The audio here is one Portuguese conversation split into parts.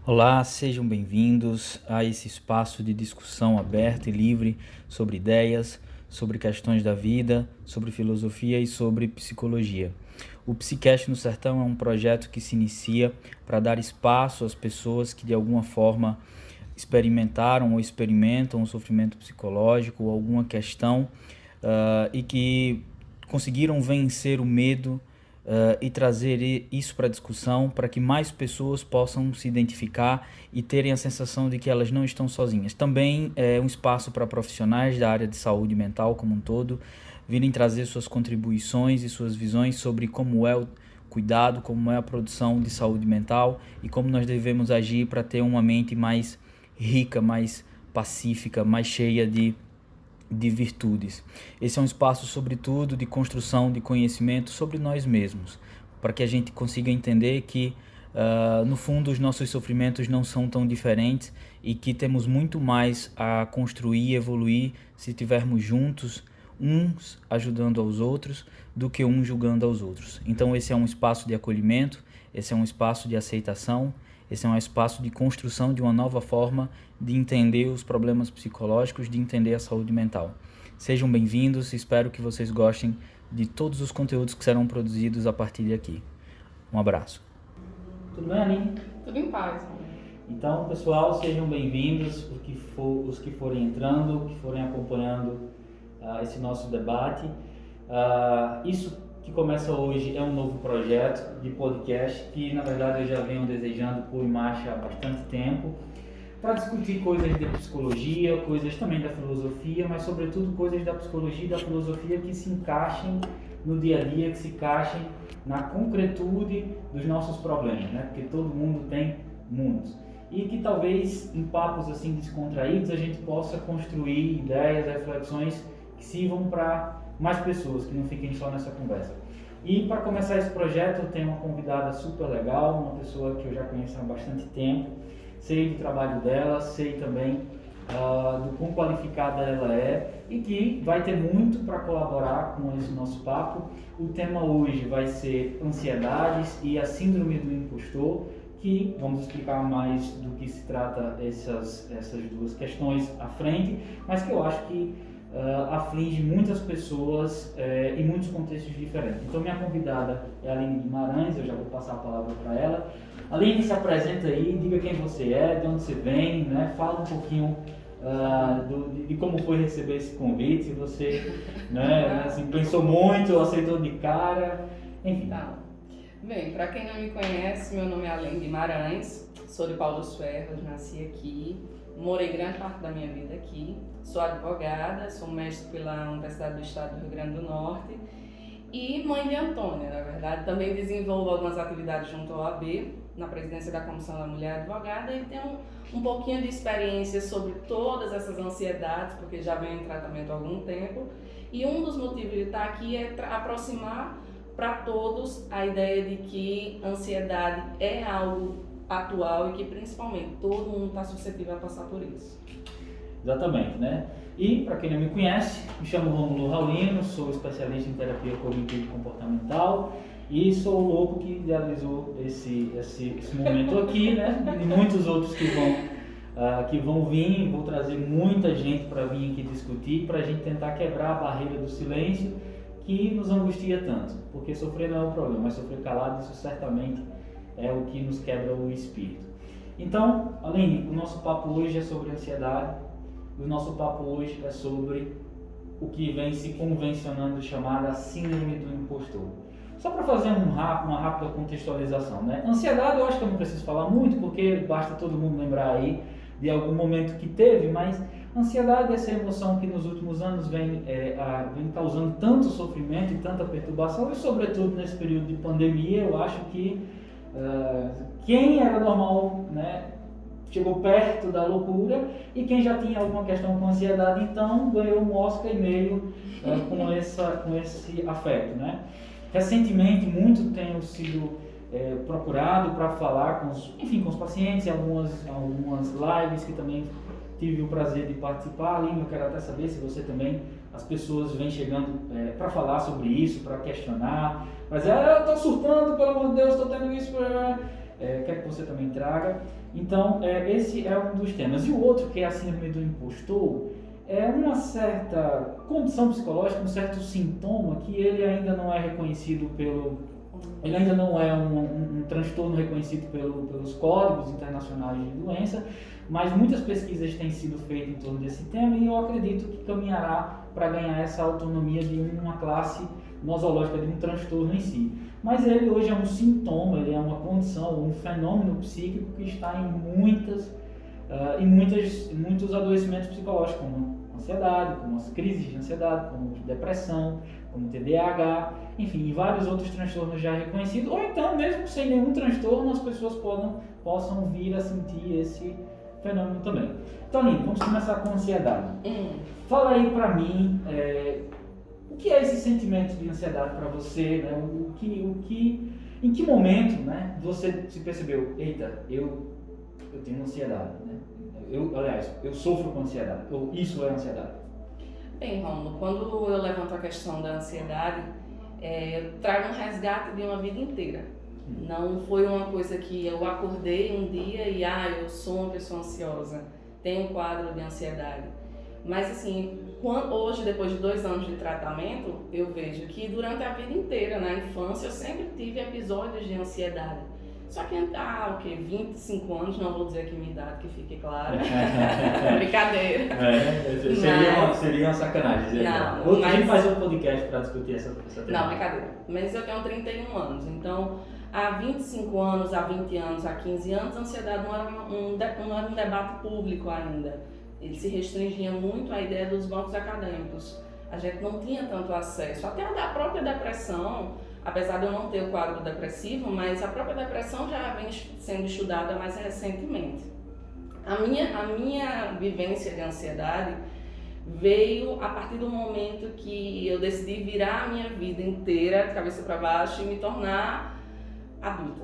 Olá, sejam bem-vindos a esse espaço de discussão aberto e livre sobre ideias, sobre questões da vida, sobre filosofia e sobre psicologia. O Psicast no Sertão é um projeto que se inicia para dar espaço às pessoas que de alguma forma experimentaram ou experimentam um sofrimento psicológico ou alguma questão e que conseguiram vencer o medo e trazer isso para a discussão para que mais pessoas possam se identificar e terem a sensação de que elas não estão sozinhas. Também é um espaço para profissionais da área de saúde mental como um todo virem trazer suas contribuições e suas visões sobre como é o cuidado, como é a produção de saúde mental e como nós devemos agir para ter uma mente mais rica, mais pacífica, mais cheia de virtudes. Esse é um espaço, sobretudo, de construção de conhecimento sobre nós mesmos, para que a gente consiga entender que, no fundo, os nossos sofrimentos não são tão diferentes e que temos muito mais a construir e evoluir se estivermos juntos, uns ajudando aos outros, do que uns julgando aos outros. Então esse é um espaço de acolhimento, esse é um espaço de aceitação, esse é um espaço de construção de uma nova forma de entender os problemas psicológicos, de entender a saúde mental. Sejam bem-vindos, espero que vocês gostem de todos os conteúdos que serão produzidos a partir de aqui. Um abraço. Tudo bem, Aline? Tudo em paz. Então, pessoal, sejam bem-vindos, os que forem entrando, que forem acompanhando esse nosso debate. Isso que começa hoje é um novo projeto de podcast que, na verdade, eu já venho desejando pôr em marcha há bastante tempo para discutir coisas de psicologia, coisas também da filosofia, mas, sobretudo, coisas da psicologia e da filosofia que se encaixem no dia a dia, que se encaixem na concretude dos nossos problemas, né? Porque todo mundo tem muitos. E que talvez em papos assim descontraídos a gente possa construir ideias, reflexões que sirvam para mais pessoas, que não fiquem só nessa conversa. E para começar esse projeto eu tenho uma convidada super legal, uma pessoa que eu já conheço há bastante tempo, sei do trabalho dela, sei também do quão qualificada ela é e que vai ter muito para colaborar com esse nosso papo. O tema hoje vai ser ansiedades e a síndrome do impostor, que vamos explicar mais do que se trata essas duas questões à frente, mas que eu acho que aflige muitas pessoas em muitos contextos diferentes. Então minha convidada é a Aline Guimarães, eu já vou passar a palavra para ela. Aline, se apresenta aí, diga quem você é, de onde você vem, né? Fala um pouquinho de como foi receber esse convite, se você assim, pensou muito, aceitou de cara, enfim. Tá. Bem, para quem não me conhece, meu nome é Aline Guimarães, sou de Paulo dos Ferros, nasci aqui, morei grande parte da minha vida aqui, sou advogada, sou mestre pela Universidade do Estado do Rio Grande do Norte e mãe de Antônia, na verdade. Também desenvolvo algumas atividades junto ao AB, na presidência da Comissão da Mulher Advogada, e tenho um pouquinho de experiência sobre todas essas ansiedades, porque já venho em tratamento há algum tempo, e um dos motivos de estar aqui é aproximar para todos a ideia de que ansiedade é algo atual e que principalmente todo mundo está suscetível a passar por isso. Exatamente, né? E para quem não me conhece, me chamo Rômulo Raulino, sou especialista em terapia cognitivo-comportamental e sou o louco que idealizou esse momento aqui, né? E muitos outros que vão vir, vou trazer muita gente para vir aqui discutir, para a gente tentar quebrar a barreira do silêncio que nos angustia tanto, porque sofrer não é o problema, mas sofrer calado, isso certamente é o que nos quebra o espírito. Então, Aline, o nosso papo hoje é sobre ansiedade, o nosso papo hoje é sobre o que vem se convencionando chamada síndrome do impostor. Só para fazer uma rápida contextualização, né? Ansiedade eu acho que eu não preciso falar muito, porque basta todo mundo lembrar aí de algum momento que teve, mas ansiedade é essa emoção que nos últimos anos vem causando tanto sofrimento e tanta perturbação, e sobretudo nesse período de pandemia, eu acho que quem era normal, né, chegou perto da loucura, e quem já tinha alguma questão com ansiedade, então ganhou um Oscar e meio com esse afeto, né? Recentemente, muito tenho sido procurado para falar com os pacientes, algumas lives que também tive o prazer de participar. Aline, eu quero até saber se você também, as pessoas vêm chegando para falar sobre isso, para questionar, mas eu estou surtando, pelo amor de Deus, estou tendo isso. quero que você também traga. Então, esse é um dos temas. E o outro, que é a síndrome do impostor, é uma certa condição psicológica, um certo sintoma que ele ainda não é reconhecido ele ainda não é um transtorno reconhecido pelos códigos internacionais de doença, mas muitas pesquisas têm sido feitas em torno desse tema e eu acredito que caminhará para ganhar essa autonomia de uma classe nosológica, de um transtorno em si. Mas ele hoje é um sintoma, ele é uma condição, um fenômeno psíquico que está em muitos adoecimentos psicológicos, como ansiedade, como as crises de ansiedade, como depressão, como TDAH, enfim, e vários outros transtornos já reconhecidos, ou então, mesmo sem nenhum transtorno, as pessoas possam vir a sentir esse fenômeno também. Toninho, vamos começar com ansiedade. Fala aí pra mim, o que é esse sentimento de ansiedade para você, né? Em que momento, né, você se percebeu, eita, eu tenho ansiedade, né? Eu sofro com ansiedade, ou isso é ansiedade? Bem, Rômulo, quando eu levanto a questão da ansiedade, eu trago um resgate de uma vida inteira. Não foi uma coisa que eu acordei um dia e eu sou uma pessoa ansiosa, tenho um quadro de ansiedade. Mas assim, hoje, depois de 2 anos de tratamento, eu vejo que durante a vida inteira, na infância, eu sempre tive episódios de ansiedade. Só que 25 anos, não vou dizer aqui minha idade, que fique claro. Brincadeira. Seria uma sacanagem. Não, a gente faz um podcast para discutir essa temática. Não, brincadeira. Mas eu tenho 31 anos, então há 25 anos, há 20 anos, há 15 anos, a ansiedade não era um debate público ainda. Ele se restringia muito à ideia dos bancos acadêmicos. A gente não tinha tanto acesso, até a própria depressão, apesar de eu não ter o quadro depressivo, mas a própria depressão já vem sendo estudada mais recentemente. A minha vivência de ansiedade veio a partir do momento que eu decidi virar a minha vida inteira de cabeça para baixo e me tornar adulta.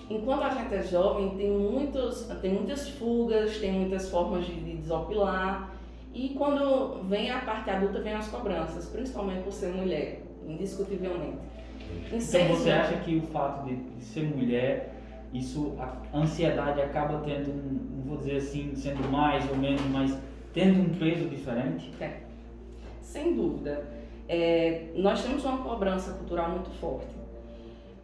Enquanto a gente é jovem, tem muitas fugas, tem muitas formas de desopilar. E quando vem a parte adulta, vem as cobranças, principalmente por ser mulher, indiscutivelmente. Então você acha que o fato de ser mulher, a ansiedade acaba tendo, não vou dizer assim, sendo mais ou menos, mas tendo um peso diferente? Sem dúvida. Nós temos uma cobrança cultural muito forte.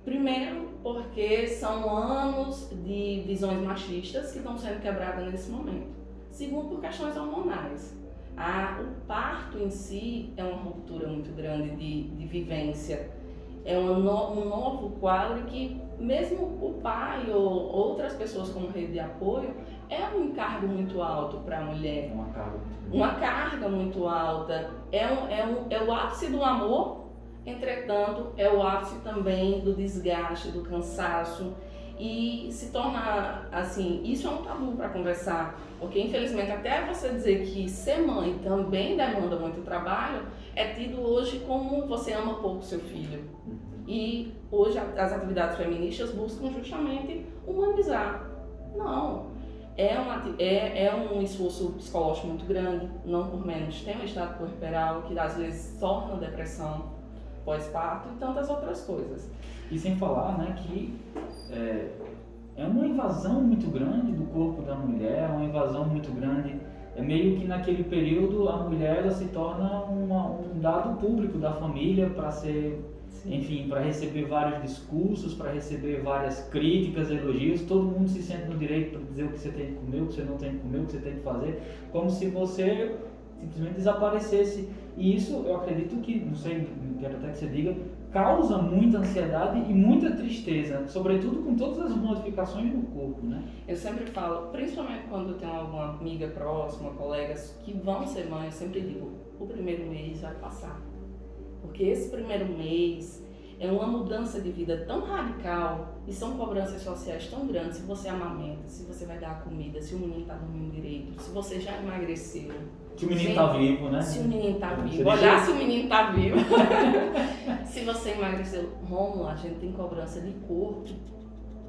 Primeiro, porque são anos de visões machistas que estão sendo quebradas nesse momento. Segundo, por questões hormonais. O parto em si é uma ruptura muito grande de vivência. É um novo quadro que, mesmo o pai ou outras pessoas como rede de apoio, é um encargo muito alto para a mulher. Uma carga muito alta. É o ápice do amor. Entretanto, é o ápice também do desgaste, do cansaço, e se torna, assim, isso é um tabu para conversar, porque infelizmente até você dizer que ser mãe também demanda muito trabalho, é tido hoje como você ama pouco seu filho. E hoje as atividades feministas buscam justamente humanizar. Não, é um esforço psicológico muito grande, não por menos. Tem um estado puerperal que às vezes torna depressão pós-parto e tantas outras coisas. E sem falar, né, que é uma invasão muito grande do corpo da mulher, uma invasão muito grande. É meio que naquele período a mulher ela se torna um dado público da família para ser, enfim, para receber vários discursos, para receber várias críticas, elogios. Todo mundo se sente no direito para dizer o que você tem que comer, o que você não tem que comer, o que você tem que fazer, como se você simplesmente desaparecesse. E isso, eu acredito que, não sei, quero até que você diga, causa muita ansiedade e muita tristeza, sobretudo com todas as modificações no corpo, né? Eu sempre falo, principalmente quando eu tenho alguma amiga próxima, colegas que vão ser mãe, eu sempre digo, o primeiro mês vai passar. Porque esse primeiro mês é uma mudança de vida tão radical e são cobranças sociais tão grandes. Se você amamenta, se você vai dar a comida, se o menino está dormindo direito, se você já emagreceu. Se o menino está vivo, né? Se o menino está vivo. Olhar se o menino está vivo. Se você emagreceu. Rômulo, a gente tem cobrança de corpo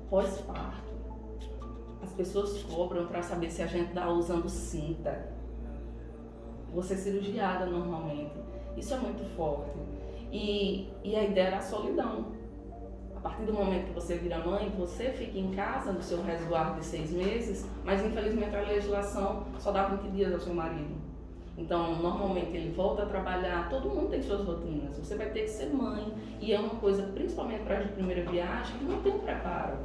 pós-parto. As pessoas cobram para saber se a gente está usando cinta. Você é cirurgiada normalmente. Isso é muito forte. E a ideia era a solidão. A partir do momento que você vira mãe, você fica em casa no seu resguardo de 6 meses, mas infelizmente a legislação só dá 20 dias ao seu marido. Então, normalmente ele volta a trabalhar, todo mundo tem suas rotinas, você vai ter que ser mãe, e é uma coisa, principalmente para a primeira viagem, que não tem preparo.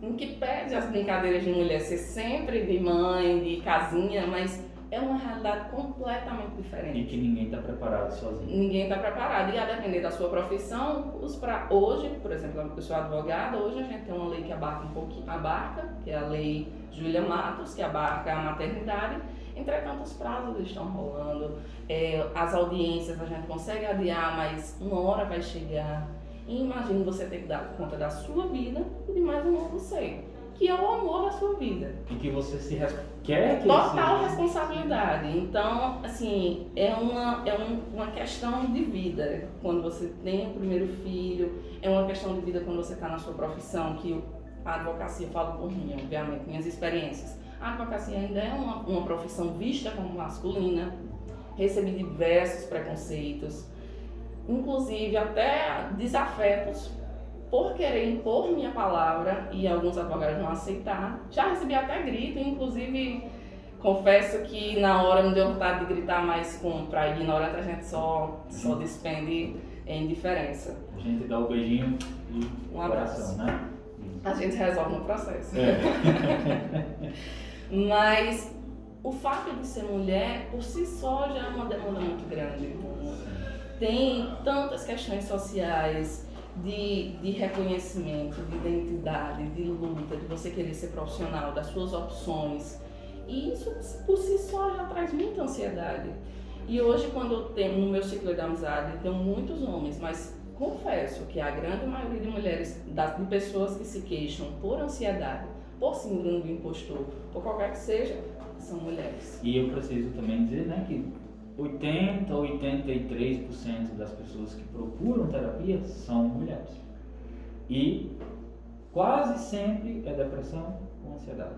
Em que pede as brincadeiras de mulher ser sempre de mãe, de casinha, mas é uma realidade completamente diferente. E que ninguém está preparado sozinho. Ninguém está preparado. E a depender da sua profissão, hoje, por exemplo, eu sou advogada, hoje a gente tem uma lei que abarca um pouquinho, que é a lei Júlia Matos, que abarca a maternidade. Entretanto, os prazos estão rolando, as audiências a gente consegue adiar, mas uma hora vai chegar. E imagine você ter que dar conta da sua vida e de mais um novo ser, que é o amor da sua vida. E que você quer que total responsabilidade. Então, assim, é uma questão de vida quando você tem o primeiro filho, é uma questão de vida quando você está na sua profissão, que a advocacia fala por mim, obviamente, minhas experiências. A advocacia ainda é uma profissão vista como masculina, recebi diversos preconceitos, inclusive até desafetos por querer impor minha palavra e alguns advogados não aceitar. Já recebi até grito, inclusive confesso que na hora não deu vontade de gritar mais para ignorante, a gente só despende em indiferença. A gente dá o beijinho e um abraço, né? A gente resolve no processo. É. Mas o fato de ser mulher, por si só, já é uma demanda muito grande. Tem tantas questões sociais, de reconhecimento, de identidade, de luta, de você querer ser profissional, das suas opções. E isso, por si só, já traz muita ansiedade. E hoje, quando eu tenho, no meu ciclo de amizade, eu tenho muitos homens, mas confesso que a grande maioria de mulheres, de pessoas que se queixam por ansiedade, por síndrome do impostor, por qualquer que seja, são mulheres. E eu preciso também dizer, né, que 80 ou 83% das pessoas que procuram terapia são mulheres. E quase sempre é depressão com ansiedade.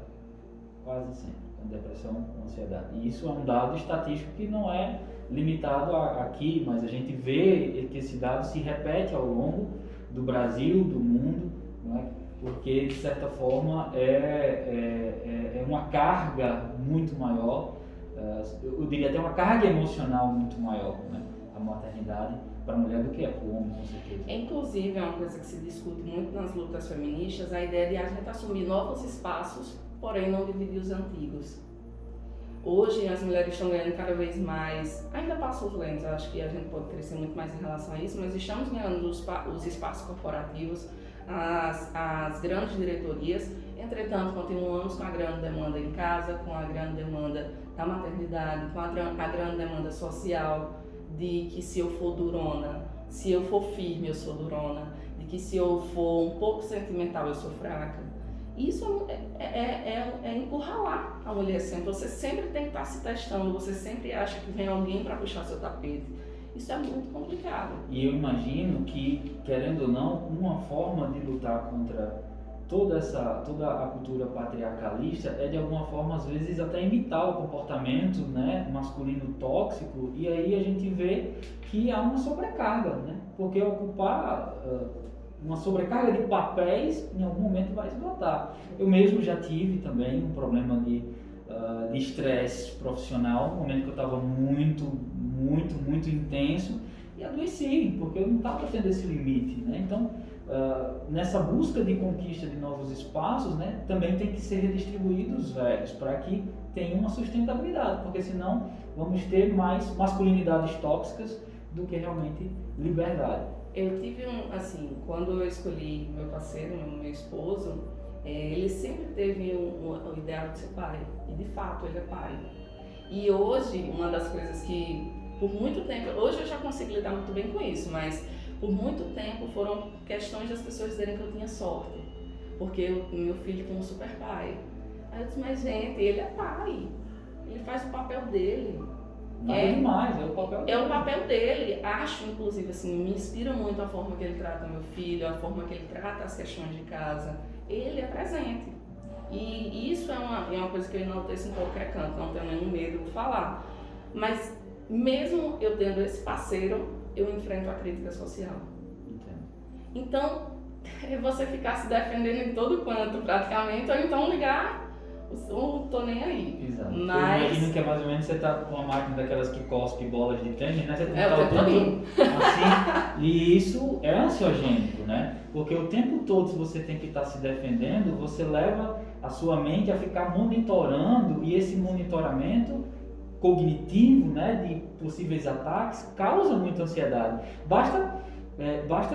Quase sempre é depressão com ansiedade. E isso é um dado estatístico que não é limitado aqui, mas a gente vê que esse dado se repete ao longo do Brasil, do mundo, não é? Porque de certa forma é uma carga muito maior, eu diria até uma carga emocional muito maior, né? A maternidade para a mulher do que é para o homem, com certeza. Inclusive, é uma coisa que se discute muito nas lutas feministas, a ideia de a gente assumir novos espaços, porém não dividir os antigos. Hoje as mulheres estão ganhando cada vez mais, ainda passos lentos, acho que a gente pode crescer muito mais em relação a isso, mas estamos ganhando os espaços corporativos, as grandes diretorias. Entretanto, continuamos com a grande demanda em casa, com a grande demanda da maternidade, com a grande demanda social, de que se eu for durona, se eu for firme, eu sou durona, de que se eu for um pouco sentimental, eu sou fraca. Isso é encurralar a mulher sempre. Você sempre tem que estar se testando, você sempre acha que vem alguém para puxar seu tapete. Isso é muito complicado. E eu imagino que, querendo ou não, uma forma de lutar contra toda a cultura patriarcalista é de alguma forma, às vezes, até imitar o comportamento, né, masculino tóxico, e aí a gente vê que há uma sobrecarga, né? Porque ocupar uma sobrecarga de papéis em algum momento vai esgotar. Eu mesmo já tive também um problema de estresse profissional, um momento que eu estava muito intenso, e adoeci, porque eu não estava tendo esse limite, né? Então, nessa busca de conquista de novos espaços, né, também tem que ser redistribuído os velhos, para que tenha uma sustentabilidade, porque senão vamos ter mais masculinidades tóxicas do que realmente liberdade. Eu tive quando eu escolhi meu parceiro, meu esposo, ele sempre teve o ideal de ser pai, e de fato ele é pai. E hoje, uma das coisas que, por muito tempo, hoje eu já consigo lidar muito bem com isso, mas por muito tempo foram questões das pessoas dizerem que eu tinha sorte, porque o meu filho foi um super pai. Aí eu disse, mas gente, ele é pai, ele faz o papel dele. Demais, é o papel dele. É o papel dele. Acho, inclusive, assim, me inspira muito a forma que ele trata meu filho, a forma que ele trata as questões de casa. Ele é presente. E isso é uma coisa que eu enalteço em qualquer canto, não tenho nenhum medo de falar. Mas, mesmo eu tendo esse parceiro, eu enfrento a crítica social. Entendo. Então, é você ficar se defendendo em todo canto, praticamente, ou então ligar o tô nem aí. Exato. Mas... Eu imagino que é mais ou menos você tá com uma máquina daquelas que cospe bolas de tênis, né? Você tem que o estar o tempo tempo todo. assim, e isso é ansiogênico, né? Porque o tempo todo, se você tem que estar se defendendo, você leva a sua mente a ficar monitorando, e esse monitoramento cognitivo, né, de possíveis ataques, causa muita ansiedade. Basta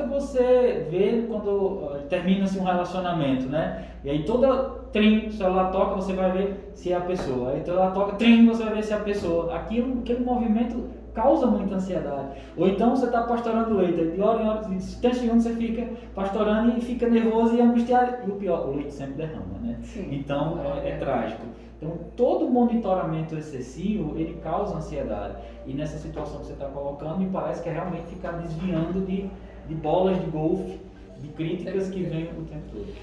você ver quando termina-se um relacionamento, né? E aí o celular toca, você vai ver se é a pessoa. Aí o celular toca, você vai ver se é a pessoa. Aquele movimento causa muita ansiedade. Ou então você está pastorando leite, de hora em hora, de 30 segundos você fica pastorando e fica nervoso e angustiado. E o pior, o leite sempre derrama, né? Sim. Então é trágico. Então, todo monitoramento excessivo, ele causa ansiedade. E nessa situação que você está colocando, me parece que é realmente ficar desviando de bolas de golfe, de críticas que vêm o tempo todo.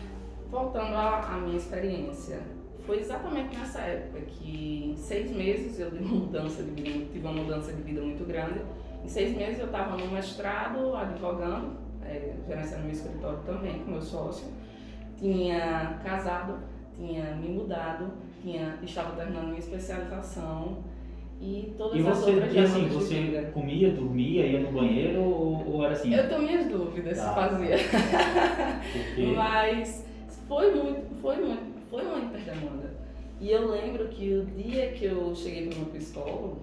Voltando à minha experiência, foi exatamente nessa época que em 6 meses eu tive uma mudança de vida muito grande. Em 6 meses eu estava no mestrado, advogando, gerenciando meu escritório também com meu sócio. Tinha casado, tinha me mudado, estava terminando minha especialização e todas as outras assim, você comia, dormia, ia no banheiro ou era assim? Eu tenho minhas dúvidas se fazia. Mas foi uma hiperdemanda. E eu lembro que o dia que eu cheguei para o meu psicólogo,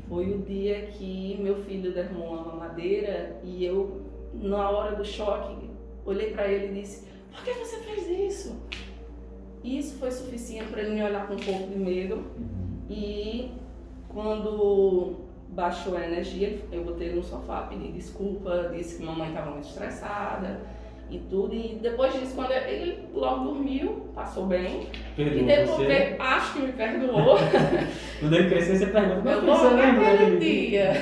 foi o dia que meu filho derramou uma mamadeira e eu, na hora do choque, olhei para ele e disse: por que você fez isso? E isso foi suficiente para ele me olhar com um pouco de medo. E quando baixou a energia, eu botei ele no sofá, pedi desculpa, disse que mamãe estava muito estressada e tudo. E depois disso, quando ele logo dormiu, passou bem. Perdoou e depois você? Acho que me perdoou. Quando ele crescer, você pergunta: Eu você lembra naquele daquele dia.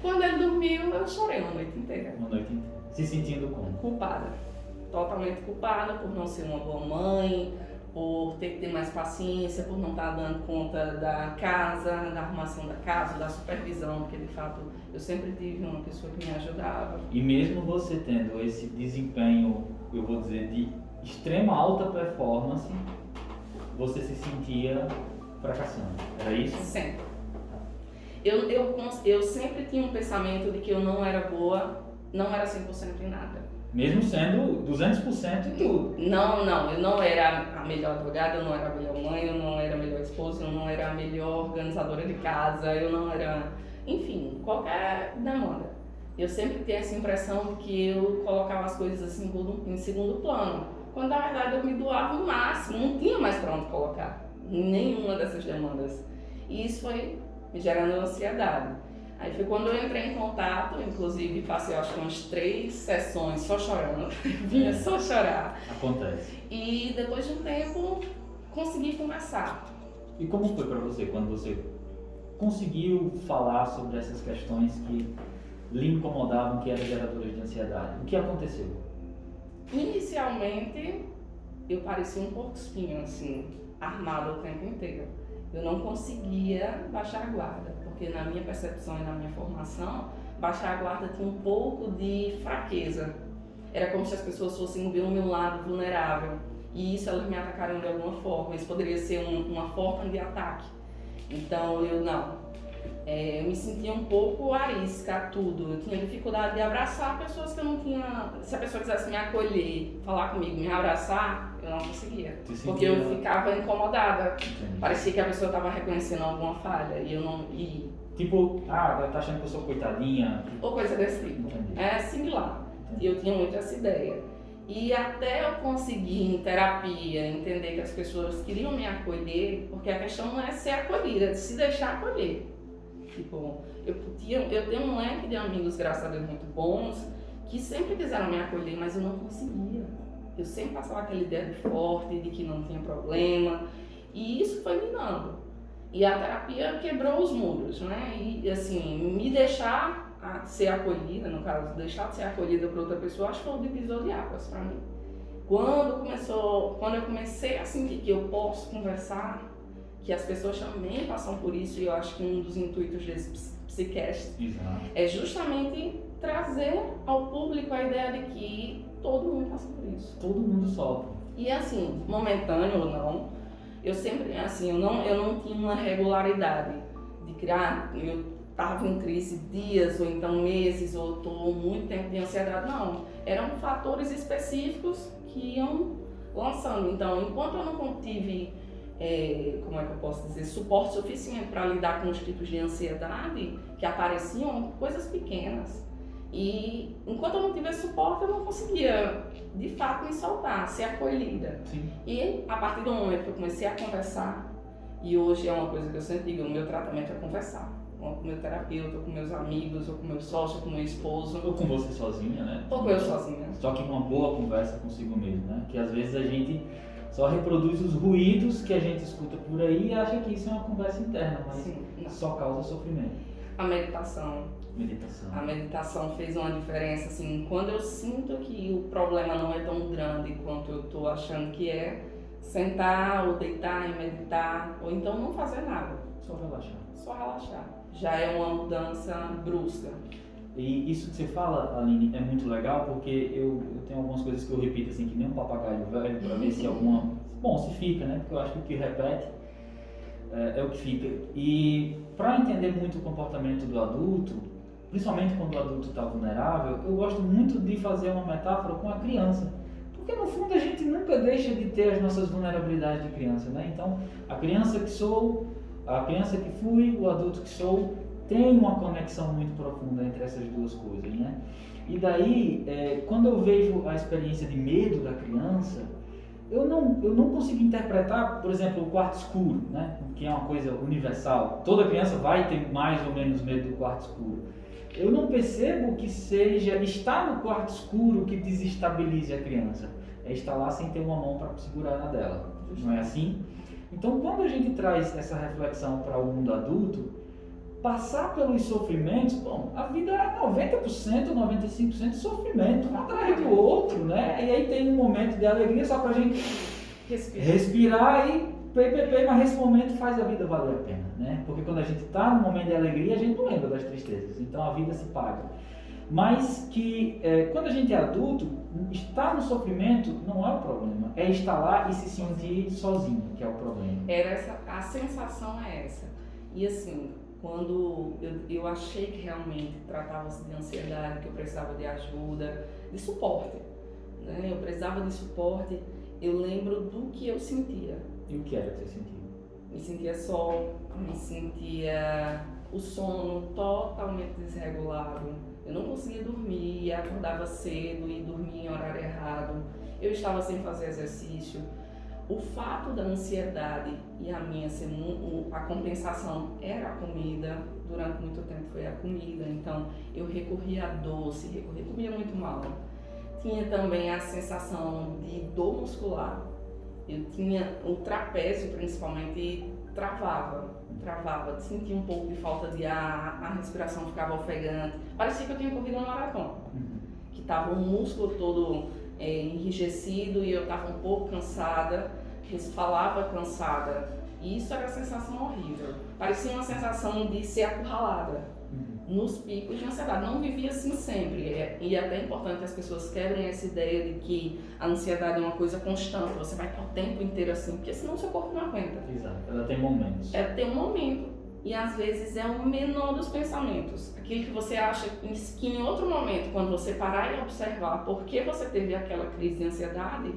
Quando ele dormiu, eu chorei uma noite inteira. Uma noite inteira. Se sentindo como? Culpada. Totalmente culpada por não ser uma boa mãe, por ter que ter mais paciência, por não estar dando conta da casa, da arrumação da casa, da supervisão, porque de fato eu sempre tive uma pessoa que me ajudava. E mesmo você tendo esse desempenho, eu vou dizer, de extrema alta performance, você se sentia fracassando, era isso? Sempre. Eu sempre tinha um pensamento de que eu não era boa, não era 100% em nada. Mesmo sendo 200% em tudo. Não, eu não era a melhor advogada, eu não era a melhor mãe, eu não era a melhor esposa, eu não era a melhor organizadora de casa, eu não era... Enfim, qualquer demanda. Eu sempre tinha essa impressão de que eu colocava as coisas assim em segundo plano, quando na verdade eu me doava o máximo, não tinha mais para onde colocar nenhuma dessas demandas. E isso foi me gerando ansiedade. Aí foi quando eu entrei em contato, inclusive passei acho que umas 3 sessões só chorando, vinha só chorar. Acontece. E depois de um tempo consegui conversar. E como foi para você quando você conseguiu falar sobre essas questões que lhe incomodavam, que eram geradoras de ansiedade? O que aconteceu? Inicialmente eu parecia um porco-espinho, assim, armado o tempo inteiro. Eu não conseguia baixar a guarda, porque na minha percepção e na minha formação, baixar a guarda tinha um pouco de fraqueza. Era como se as pessoas fossem ver o meu lado vulnerável. E isso elas me atacaram de alguma forma. Isso poderia ser uma forma de ataque. Então eu eu me sentia um pouco arisca a tudo. Eu tinha dificuldade de abraçar pessoas que eu não tinha... Se a pessoa quisesse me acolher, falar comigo, me abraçar, eu não conseguia. Porque eu ficava incomodada. Entendi. Parecia que a pessoa estava reconhecendo alguma falha e eu não... Tipo, ela tá achando que eu sou coitadinha? Ou coisa desse tipo. Entendi. É similar. Entendi. E eu tinha muito essa ideia. E até eu conseguir em terapia entender que as pessoas queriam me acolher, porque a questão não é ser acolhida, é de se deixar acolher. Tipo, eu tenho um leque de amigos, graças a Deus, muito bons, que sempre quiseram me acolher, mas eu não conseguia. Eu sempre passava aquela ideia de forte, de que não tinha problema, e isso foi minando. E a terapia quebrou os muros, né? E assim, me deixar ser acolhida, no caso, deixar de ser acolhida por outra pessoa, acho que foi um divisor de águas para mim. Quando eu comecei a sentir que eu posso conversar, que as pessoas também passam por isso, e eu acho que um dos intuitos desse Psicast é justamente trazer ao público a ideia de que todo mundo passa por isso. Todo mundo sofre. E assim, momentâneo ou não, eu sempre, assim, eu não tinha uma regularidade de criar, eu estava em crise dias, ou então meses, ou estou muito tempo de ansiedade, não. Eram fatores específicos que iam lançando. Então, enquanto eu não tive, como é que eu posso dizer, suporte suficiente para lidar com os tipos de ansiedade que apareciam, coisas pequenas. E enquanto eu não tivesse suporte, eu não conseguia, de fato, me soltar, ser acolhida. Sim. E a partir do momento que eu comecei a conversar, e hoje é uma coisa que eu sempre digo, o meu tratamento é conversar. Com o meu terapeuta, com meus amigos, ou com meu sócio, com meu esposo. Ou com você sozinha, né? Ou com eu sozinha. Só que uma boa conversa consigo mesmo, né? Que às vezes a gente só reproduz os ruídos que a gente escuta por aí e acha que isso é uma conversa interna, mas Sim, só causa sofrimento. A meditação. Meditação. A meditação fez uma diferença, assim, quando eu sinto que o problema não é tão grande quanto eu estou achando que é, sentar ou deitar e meditar, ou então não fazer nada. Só relaxar. Só relaxar. Já é uma mudança brusca. E isso que você fala, Aline, é muito legal porque eu tenho algumas coisas que eu repito assim, que nem um papagaio velho, para ver se alguma... Bom, se fica, né? Porque eu acho que o que repete é o que fica. E para entender muito o comportamento do adulto, principalmente quando o adulto está vulnerável, eu gosto muito de fazer uma metáfora com a criança. Porque no fundo a gente nunca deixa de ter as nossas vulnerabilidades de criança, né? Então, a criança que sou, a criança que fui, o adulto que sou, tem uma conexão muito profunda entre essas duas coisas, né? E daí, quando eu vejo a experiência de medo da criança, eu não consigo interpretar, por exemplo, o quarto escuro, né? Que é uma coisa universal. Toda criança vai ter mais ou menos medo do quarto escuro. Eu não percebo que seja estar no quarto escuro que desestabilize a criança. É estar lá sem ter uma mão para segurar na dela. Não é assim? Então, quando a gente traz essa reflexão para o mundo adulto, passar pelos sofrimentos, bom, a vida é 90%, 95% de sofrimento, um atrás do outro, né? E aí tem um momento de alegria só pra gente respirar e mas esse momento faz a vida valer a pena, né? Porque quando a gente está no momento de alegria, a gente não lembra das tristezas, então a vida se paga. Mas que quando a gente é adulto, estar no sofrimento não é o problema, é estar lá e se sentir sozinho, que é o problema. A sensação é essa. E assim, quando eu achei que realmente tratava-se de ansiedade, que eu precisava de ajuda, de suporte, né? Eu precisava de suporte, eu lembro do que eu sentia. E o que era que você sentia? Me sentia só, me sentia o sono totalmente desregulado. Eu não conseguia dormir, acordava cedo e dormia em horário errado. Eu estava sem fazer exercício. O fato da ansiedade e a minha a compensação era a comida. Durante muito tempo foi a comida. Então eu recorria a doce, comia muito mal. Tinha também a sensação de dor muscular. Eu tinha o trapézio principalmente travava, sentia um pouco de falta de ar, a respiração ficava ofegante, parecia que eu tinha corrido uma maratona, que estava o músculo todo enrijecido e eu estava um pouco cansada, falava cansada, e isso era a sensação horrível, parecia uma sensação de ser acurralada. Nos picos de ansiedade, não vivia assim sempre, e é até importante que as pessoas quebrem essa ideia de que a ansiedade é uma coisa constante, você vai estar o tempo inteiro assim, porque senão o seu corpo não aguenta. Exato, ela tem momentos. Ela tem um momento, e às vezes é o menor dos pensamentos, aquilo que você acha que em outro momento, quando você parar e observar por que você teve aquela crise de ansiedade,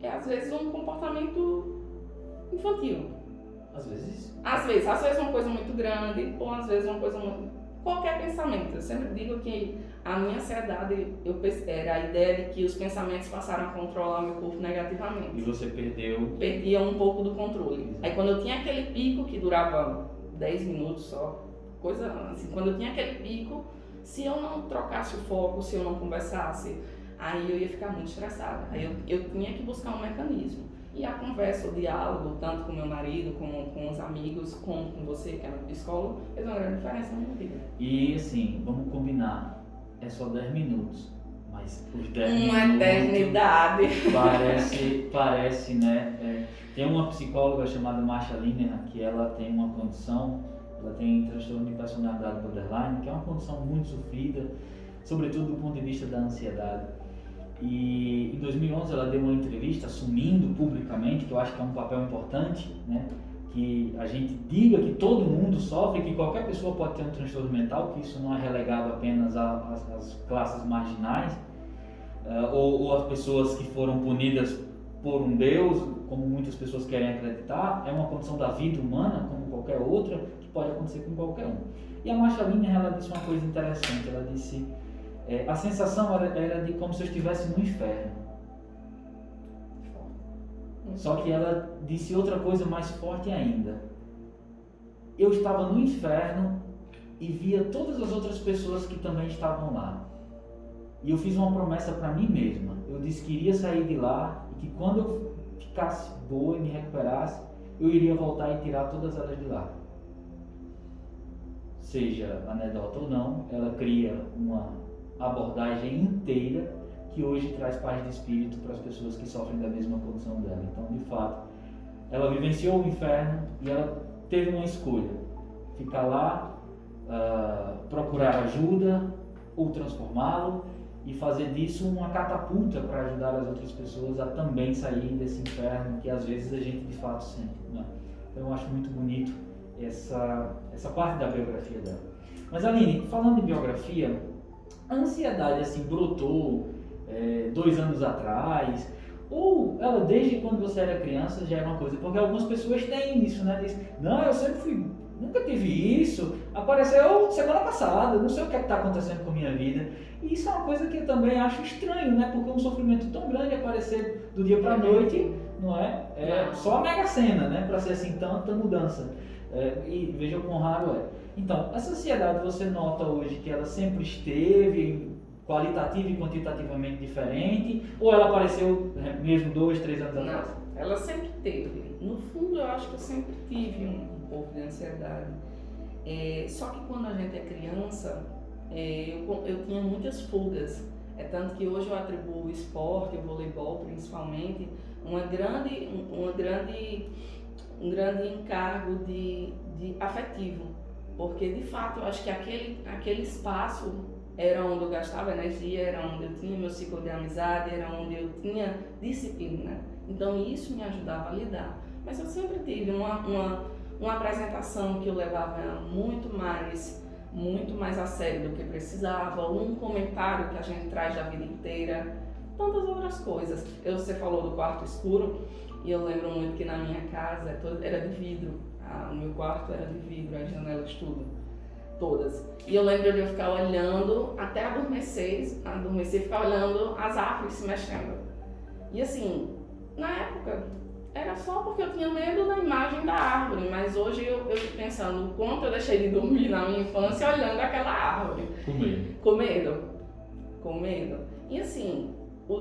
é às vezes um comportamento infantil. Às vezes Uma coisa muito grande, ou às vezes uma coisa muito... Qualquer pensamento. Eu sempre digo que a minha ansiedade era a ideia de que os pensamentos passaram a controlar meu corpo negativamente. E você perdia um pouco do controle. Exato. Aí quando eu tinha aquele pico que durava 10 minutos só, coisa assim, quando eu tinha aquele pico, se eu não trocasse o foco, se eu não conversasse, aí eu ia ficar muito estressada. Aí eu tinha que buscar um mecanismo. E a conversa, o diálogo, tanto com meu marido, com os amigos, como com você, que é meu psicólogo, fez uma grande diferença na minha vida. E assim, vamos combinar, é só 10 minutos, mas os 10 uma minutos eternidade. parece, né? Tem uma psicóloga chamada Marsha Linehan que ela tem uma condição, ela tem transtorno de personalidade borderline, que é uma condição muito sofrida, sobretudo do ponto de vista da ansiedade. E em 2011 ela deu uma entrevista assumindo publicamente, que eu acho que é um papel importante, né? Que a gente diga que todo mundo sofre, que qualquer pessoa pode ter um transtorno mental, que isso não é relegado apenas às classes marginais, ou às pessoas que foram punidas por um Deus, como muitas pessoas querem acreditar. É uma condição da vida humana, como qualquer outra, que pode acontecer com qualquer um. E a Marsha Linehan, ela disse uma coisa interessante, ela disse, a sensação era de como se eu estivesse no inferno. Só que ela disse outra coisa mais forte ainda. Eu estava no inferno e via todas as outras pessoas que também estavam lá. E eu fiz uma promessa para mim mesma. Eu disse que iria sair de lá e que quando eu ficasse boa e me recuperasse, eu iria voltar e tirar todas elas de lá. Seja anedota ou não, ela cria uma abordagem inteira que hoje traz paz de espírito para as pessoas que sofrem da mesma condição dela. Então, de fato, ela vivenciou o inferno e ela teve uma escolha: ficar lá, procurar ajuda ou transformá-lo e fazer disso uma catapulta para ajudar as outras pessoas a também saírem desse inferno que às vezes a gente de fato sente, né? Então, eu acho muito bonito essa parte da biografia dela. Mas, Aline, falando de biografia, a ansiedade assim brotou 2 anos atrás, ou ela desde quando você era criança já era uma coisa? Porque algumas pessoas têm isso, né? Diz, não, eu sempre fui, nunca tive isso, apareceu semana passada, não sei o que está acontecendo com a minha vida. E isso é uma coisa que eu também acho estranho, né? Porque é um sofrimento tão grande aparecer do dia para a noite, não é? Só a Mega Sena, né? Para ser assim, tanta mudança. E veja o quão raro é. Então, essa ansiedade você nota hoje que ela sempre esteve qualitativa e quantitativamente diferente, ou ela apareceu mesmo 2, 3 anos atrás? Não, ela sempre teve. No fundo, eu acho que eu sempre tive um pouco de ansiedade. Só que quando a gente é criança, eu tinha muitas fugas. Tanto que hoje eu atribuo o esporte, o voleibol principalmente, um grande encargo de afetivo. Porque, de fato, eu acho que aquele espaço era onde eu gastava energia, era onde eu tinha meu ciclo de amizade, era onde eu tinha disciplina. Então isso me ajudava a lidar. Mas eu sempre tive uma apresentação que eu levava muito mais a sério do que precisava, um comentário que a gente traz da vida inteira, tantas outras coisas. Você falou do quarto escuro, e eu lembro muito que na minha casa era de vidro. O meu quarto era de vidro, as janelas tudo. Todas. E eu lembro de eu ficar olhando até adormecer e ficar olhando as árvores se mexendo. E assim, na época, era só porque eu tinha medo da imagem da árvore, mas hoje eu fico pensando o quanto eu deixei de dormir na minha infância olhando aquela árvore. Com medo. E assim,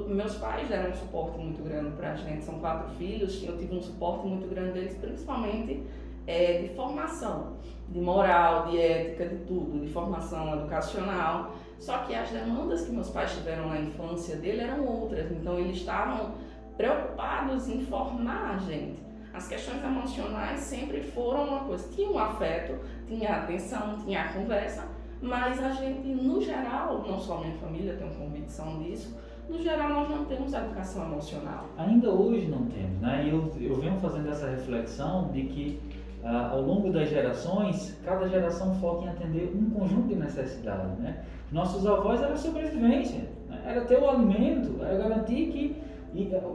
meus pais deram um suporte muito grande pra gente, são 4 filhos, eu tive um suporte muito grande deles, principalmente de formação, de moral, de ética, de tudo, de formação educacional. Só que as demandas que meus pais tiveram na infância dele eram outras, então eles estavam preocupados em formar a gente. As questões emocionais sempre foram uma coisa, tinha um afeto, tinha atenção, tinha a conversa, mas a gente, no geral, não só minha família tem uma convicção disso, no geral nós não temos educação emocional. Ainda hoje não temos, né? E eu venho fazendo essa reflexão de que ao longo das gerações, cada geração foca em atender um conjunto de necessidades, né? Nossos avós era sobrevivência, né? Era ter o alimento, era garantir que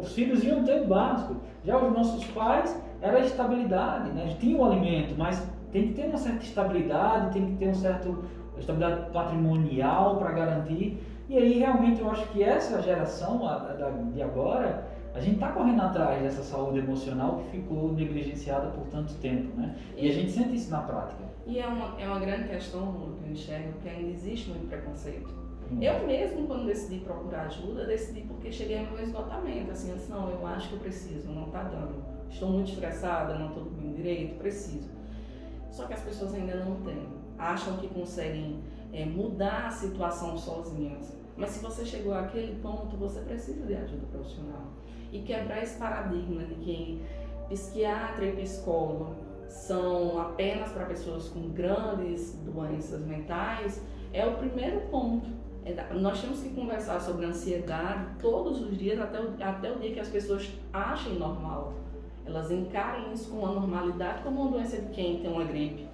os filhos iam ter o básico. Já os nossos pais era a estabilidade, né? Tinha o alimento, mas tem que ter uma certa estabilidade, tem que ter uma certa estabilidade patrimonial para garantir. E aí realmente eu acho que essa geração de agora, a gente está correndo atrás dessa saúde emocional que ficou negligenciada por tanto tempo, né? E a gente sente isso na prática. E é uma grande questão que eu enxergo, que ainda existe muito preconceito. Eu mesmo, quando decidi procurar ajuda, decidi porque cheguei ao meu esgotamento. Assim, eu disse, não, eu acho que eu preciso, não está dando. Estou muito estressada, não estou dormindo direito, preciso. Só que as pessoas ainda não têm. Acham que conseguem mudar a situação sozinhas. Mas se você chegou àquele ponto, você precisa de ajuda profissional. E quebrar esse paradigma de que psiquiatra e psicólogo são apenas para pessoas com grandes doenças mentais é o primeiro ponto. Nós temos que conversar sobre ansiedade todos os dias, até o dia que as pessoas achem normal. Elas encarem isso com uma normalidade, como uma doença de quem tem uma gripe.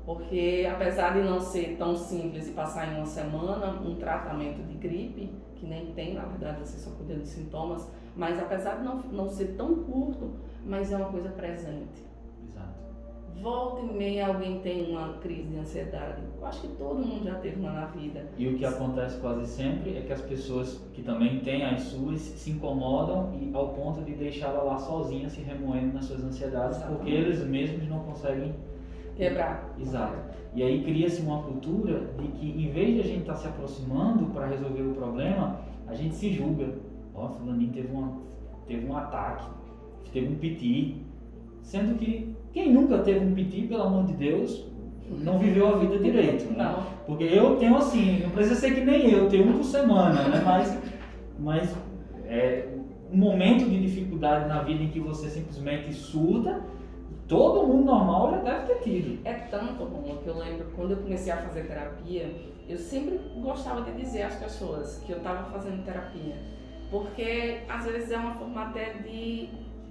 Porque apesar de não ser tão simples e passar em uma semana um tratamento de gripe, que nem tem, na verdade, você só cuida de sintomas, mas apesar de não ser tão curto, mas é uma coisa presente. Exato. Volta e meia alguém tem uma crise de ansiedade. Eu acho que todo mundo já teve uma na vida. E o que acontece quase sempre é que as pessoas que também têm as suas se incomodam e ao ponto de deixá-la lá sozinha se remoendo nas suas ansiedades. Exatamente. Porque eles mesmos não conseguem quebrar. Exato. E aí cria-se uma cultura de que em vez de a gente estar se aproximando para resolver o problema, a gente se julga. Ó, fulaninho teve um ataque, teve um piti. Sendo que quem nunca teve um piti, pelo amor de Deus, não viveu a vida direito, né? Não. Porque eu tenho assim, não precisa ser que nem eu tenho um por semana, né? Mas um momento de dificuldade na vida em que você simplesmente surta, todo mundo normal já deve ter tido. É tanto bom que eu lembro, quando eu comecei a fazer terapia, eu sempre gostava de dizer às pessoas que eu estava fazendo terapia. Porque às vezes é uma forma até de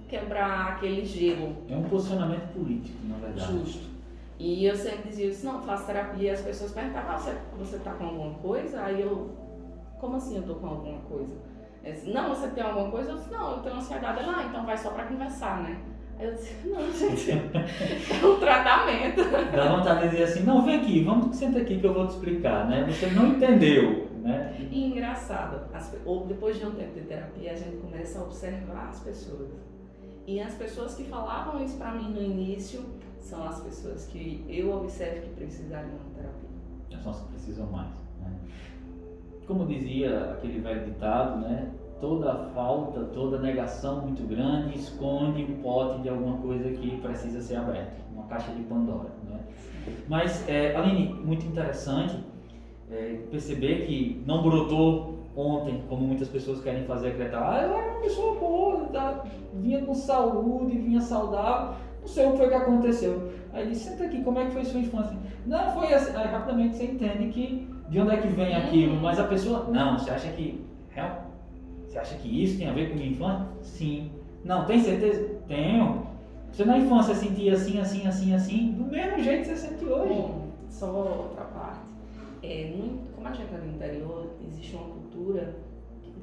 quebrar aquele gelo. É um posicionamento político, na verdade. Justo. E eu sempre dizia isso, não, faço terapia, e as pessoas perguntavam, você tá com alguma coisa? Aí eu, como assim eu tô com alguma coisa? Disse, não, você tem alguma coisa? Eu disse, não, eu tenho ansiedade. Ela, então vai só pra conversar, né? Aí eu disse, não, gente, é um tratamento. Dá vontade de dizer assim, não, vem aqui, senta aqui que eu vou te explicar, né? Você não entendeu, né? E engraçado, depois de um tempo de terapia, a gente começa a observar as pessoas. E as pessoas que falavam isso pra mim no início são as pessoas que eu observo que precisariam de terapia. São as que precisam mais, né? Como dizia aquele velho ditado, né? Toda falta, toda negação muito grande esconde um pote de alguma coisa que precisa ser aberta, uma caixa de Pandora, né? Mas, Aline, muito interessante perceber que não brotou ontem, como muitas pessoas querem fazer acreditar. Ela era uma pessoa boa, vinha com saúde, vinha saudável, não sei o que foi que aconteceu. Aí ele disse, senta aqui, como é que foi sua infância? Não, foi assim. Aí rapidamente você entende que de onde é que vem aquilo, mas a pessoa, não, você acha que isso tem a ver com minha infância? Sim. Não, tem certeza? Tenho. Você na infância sentia assim, do mesmo jeito que você sente hoje. Bom, só outra parte. Como a gente é do interior, existe uma cultura,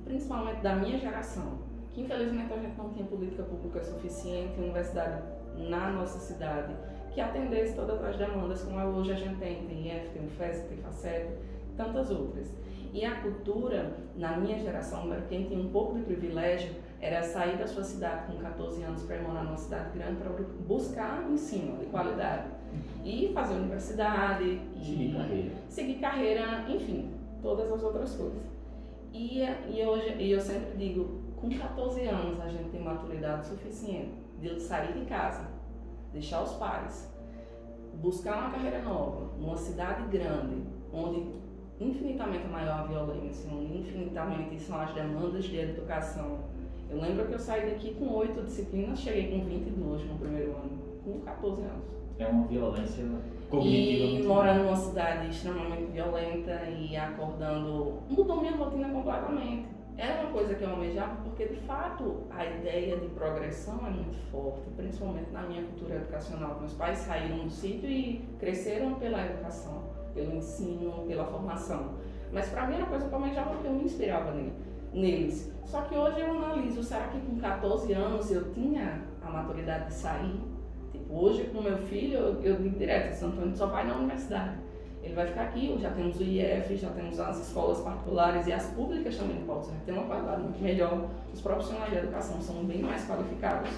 principalmente da minha geração, que infelizmente a gente não tinha política pública suficiente, universidade na nossa cidade, que atendesse todas as demandas, como hoje a gente tem IF, tem o FES, tem FACET, tantas outras. E a cultura, na minha geração, quem tinha um pouco de privilégio, era sair da sua cidade com 14 anos para ir morar numa cidade grande para buscar ensino de qualidade. E fazer universidade, e seguir carreira, enfim, todas as outras coisas. E eu sempre digo, com 14 anos a gente tem maturidade suficiente de sair de casa, deixar os pais, buscar uma carreira nova, numa cidade grande, onde infinitamente maior a violência, onde infinitamente são as demandas de educação. Eu lembro que eu saí daqui com 8 disciplinas, cheguei com 22 no primeiro ano, com 14 anos. É uma violência cognitiva. E morando numa cidade extremamente violenta e acordando, mudou minha rotina completamente. Era uma coisa que eu almejava porque, de fato, a ideia de progressão é muito forte, principalmente na minha cultura educacional. Meus pais saíram do sítio e cresceram pela educação, pelo ensino, pela formação. Mas para mim era uma coisa que eu almejava porque eu me inspirava neles. Só que hoje eu analiso, será que com 14 anos eu tinha a maturidade de sair? Tipo, hoje com meu filho, eu digo direto, Santo Antônio só vai na universidade. Ele vai ficar aqui, já temos o IF, já temos as escolas particulares e as públicas também de Porto Velho, tem uma qualidade muito melhor, os profissionais de educação são bem mais qualificados.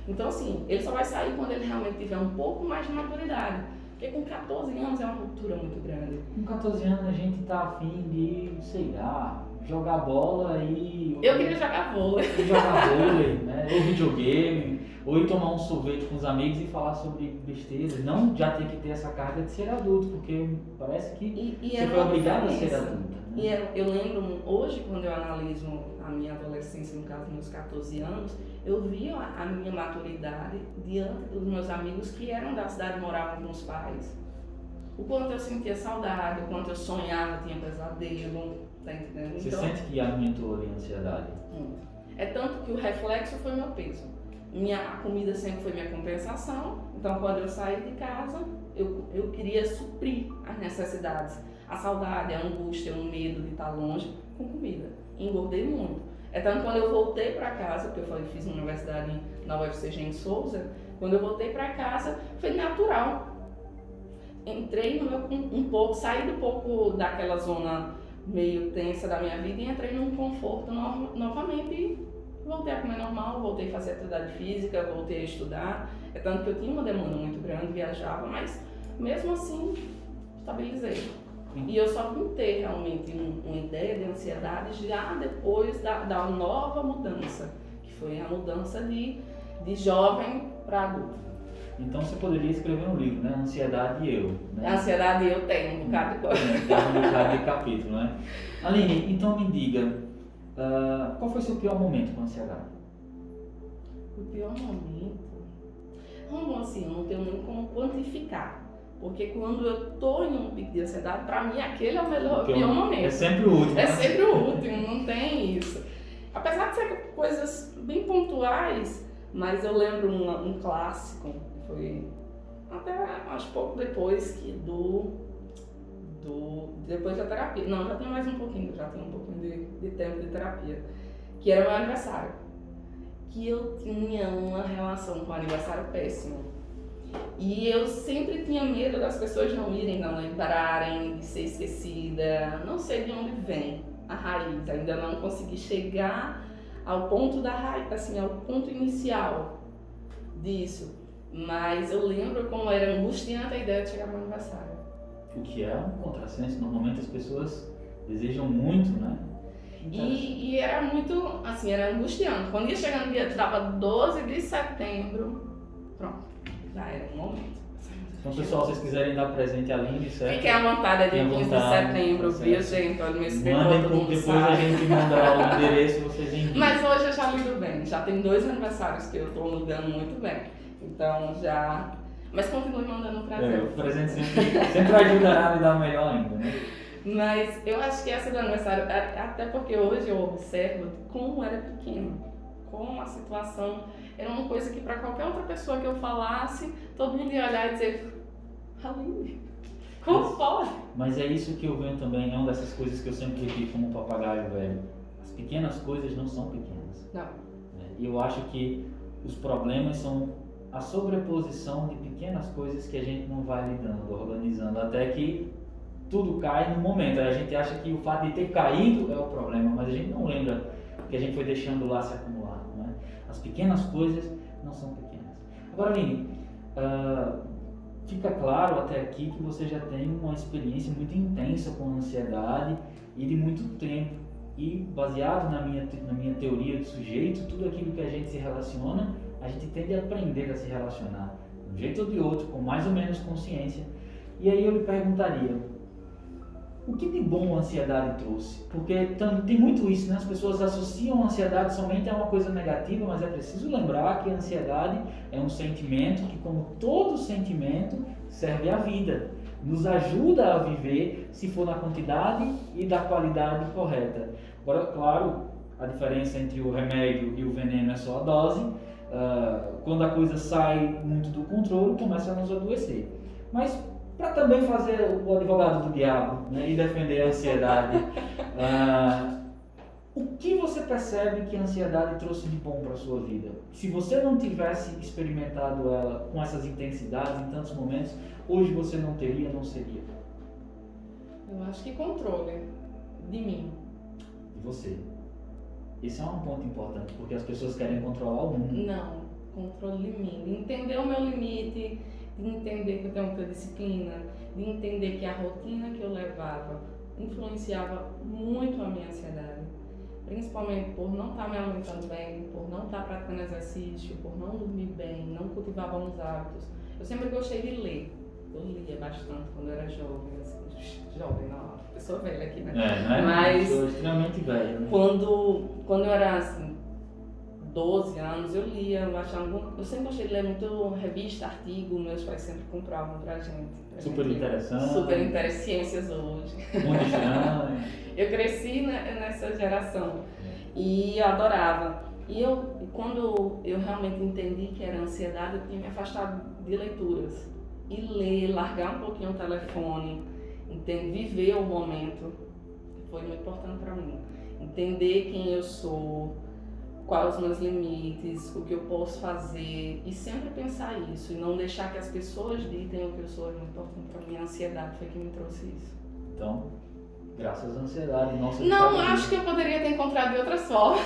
Então assim, ele só vai sair quando ele realmente tiver um pouco mais de maturidade, porque com 14 anos é uma ruptura muito grande. Com 14 anos a gente tá afim de, sei lá, jogar bola e... Eu queria jogar vôlei. Jogar vôlei, né? Ou videogame. Ou ir tomar um sorvete com os amigos e falar sobre besteiras. Não já ter que ter essa carga de ser adulto, porque parece que você foi obrigado a ser adulta. Né? E eu lembro, hoje, quando eu analiso a minha adolescência, no caso, meus 14 anos, eu vi a minha maturidade diante dos meus amigos que eram da cidade e moravam com os pais. O quanto eu sentia saudade, o quanto eu sonhava, tinha pesadelo, tá entendendo? Você sente que aumentou ali a ansiedade? É tanto que o reflexo foi meu peso. A comida sempre foi minha compensação, então quando eu saí de casa, eu queria suprir as necessidades. A saudade, a angústia, o medo de estar longe, com comida. Engordei muito. É tanto que quando eu voltei para casa, porque eu fiz uma universidade na UFCG em Souza, quando eu voltei para casa, foi natural. Entrei um pouco, saí um pouco daquela zona meio tensa da minha vida e entrei num conforto novamente e voltei a comer normal, voltei a fazer atividade física, voltei a estudar. É tanto que eu tinha uma demanda muito grande, viajava, mas mesmo assim estabilizei. E eu só vim ter realmente uma ideia de ansiedade já depois da nova mudança, que foi a mudança de jovem para adulto. Então você poderia escrever um livro, né? Ansiedade e Eu. Né? Ansiedade e Eu tenho um bocado de coisa. Tem um bocado de capítulo, né? Aline, então me diga, qual foi o seu pior momento com a ansiedade? O pior momento? Não, assim, eu não tenho nem como quantificar. Porque quando eu tô em um pico de ansiedade, pra mim aquele é o pior momento. É sempre o último. É sempre o último, não tem isso. Apesar de ser coisas bem pontuais, mas eu lembro um clássico, foi até acho pouco depois depois da terapia. Não, já tem mais um pouquinho, de tempo de terapia. Que era meu aniversário. Que eu tinha uma relação com o aniversário péssima. E eu sempre tinha medo das pessoas não irem, não lembrarem, de ser esquecida. Não sei de onde vem a raiz, ainda não consegui chegar ao ponto da raiz, assim, ao ponto inicial disso. Mas eu lembro como era angustiante a ideia de chegar no meu aniversário. O que é um contrassenso, normalmente as pessoas desejam muito, né? E era muito, assim, era angustiante. Quando ia chegar no dia, estava 12 de setembro, pronto, já era um momento. Então, pessoal, se vocês quiserem dar presente a Aline, certo? Fiquem à vontade, é dia 15 de setembro, viu, gente? Olha, me escreveu, todo mundo depois sabe. a gente mandar o endereço, vocês enviam. Mas hoje eu já lido bem, já tem 2 aniversários que eu estou lidando muito bem. Então já... Mas continue mandando um presente. O presente sempre ajudará a me dar melhor ainda, né? Mas eu acho que essa do aniversário, até porque hoje eu observo como era pequeno, como a situação era uma coisa que para qualquer outra pessoa que eu falasse, todo mundo ia olhar e dizer, Aline, como pode? Mas é isso que eu venho também, é uma dessas coisas que eu sempre repito como um papagaio velho. As pequenas coisas não são pequenas. Não. E eu acho que os problemas são a sobreposição de pequenas coisas que a gente não vai lidando, organizando, até que tudo cai no momento. Aí a gente acha que o fato de ter caído é o problema, mas a gente não lembra que a gente foi deixando lá se acumular. Não é? As pequenas coisas não são pequenas. Agora, Aline, fica claro até aqui que você já tem uma experiência muito intensa com a ansiedade e de muito tempo. E baseado na minha teoria de sujeito, tudo aquilo que a gente se relaciona, a gente tende a aprender a se relacionar de um jeito ou de outro, com mais ou menos consciência. E aí eu lhe perguntaria, o que de bom a ansiedade trouxe? Porque tem muito isso, né? As pessoas associam a ansiedade somente a uma coisa negativa, mas é preciso lembrar que a ansiedade é um sentimento que, como todo sentimento, serve à vida. Nos ajuda a viver se for na quantidade e da qualidade correta. Agora, claro, a diferença entre o remédio e o veneno é só a dose. Quando a coisa sai muito do controle, começa a nos adoecer. Mas, para também fazer o advogado do diabo, né, e defender a ansiedade, o que você percebe que a ansiedade trouxe de bom para a sua vida? Se você não tivesse experimentado ela com essas intensidades em tantos momentos, hoje você não teria, não seria? Eu acho que controle de mim. De você. Esse é um ponto importante, porque as pessoas querem controlar o mundo. Não, controle de mim. De entender o meu limite, de entender que eu tenho muita disciplina, de entender que a rotina que eu levava influenciava muito a minha ansiedade. principalmente por não estar me alimentando bem, por não estar praticando exercício, por não dormir bem, não cultivar bons hábitos. Eu sempre gostei de ler. Eu lia bastante quando eu era jovem, assim, jovem não, pessoa velha aqui, né? Não é? Mas Pessoa extremamente velha, né? quando eu era assim, 12 anos, eu lia, eu sempre gostei de ler muito revista, artigo, meus pais sempre compravam pra gente. Super interessante. Super interessante, ciências hoje. Muito estranho. Eu cresci nessa geração e eu adorava. E quando eu realmente entendi que era ansiedade, eu tinha me afastado de leituras. E ler, largar um pouquinho o telefone, viver o momento, foi muito importante para mim. Entender quem eu sou, quais os meus limites, o que eu posso fazer e sempre pensar isso e não deixar que as pessoas ditem o que eu sou é muito importante para mim. A ansiedade foi que me trouxe isso. Então, graças à ansiedade, nossa. Não, acho que eu poderia ter encontrado de outra forma.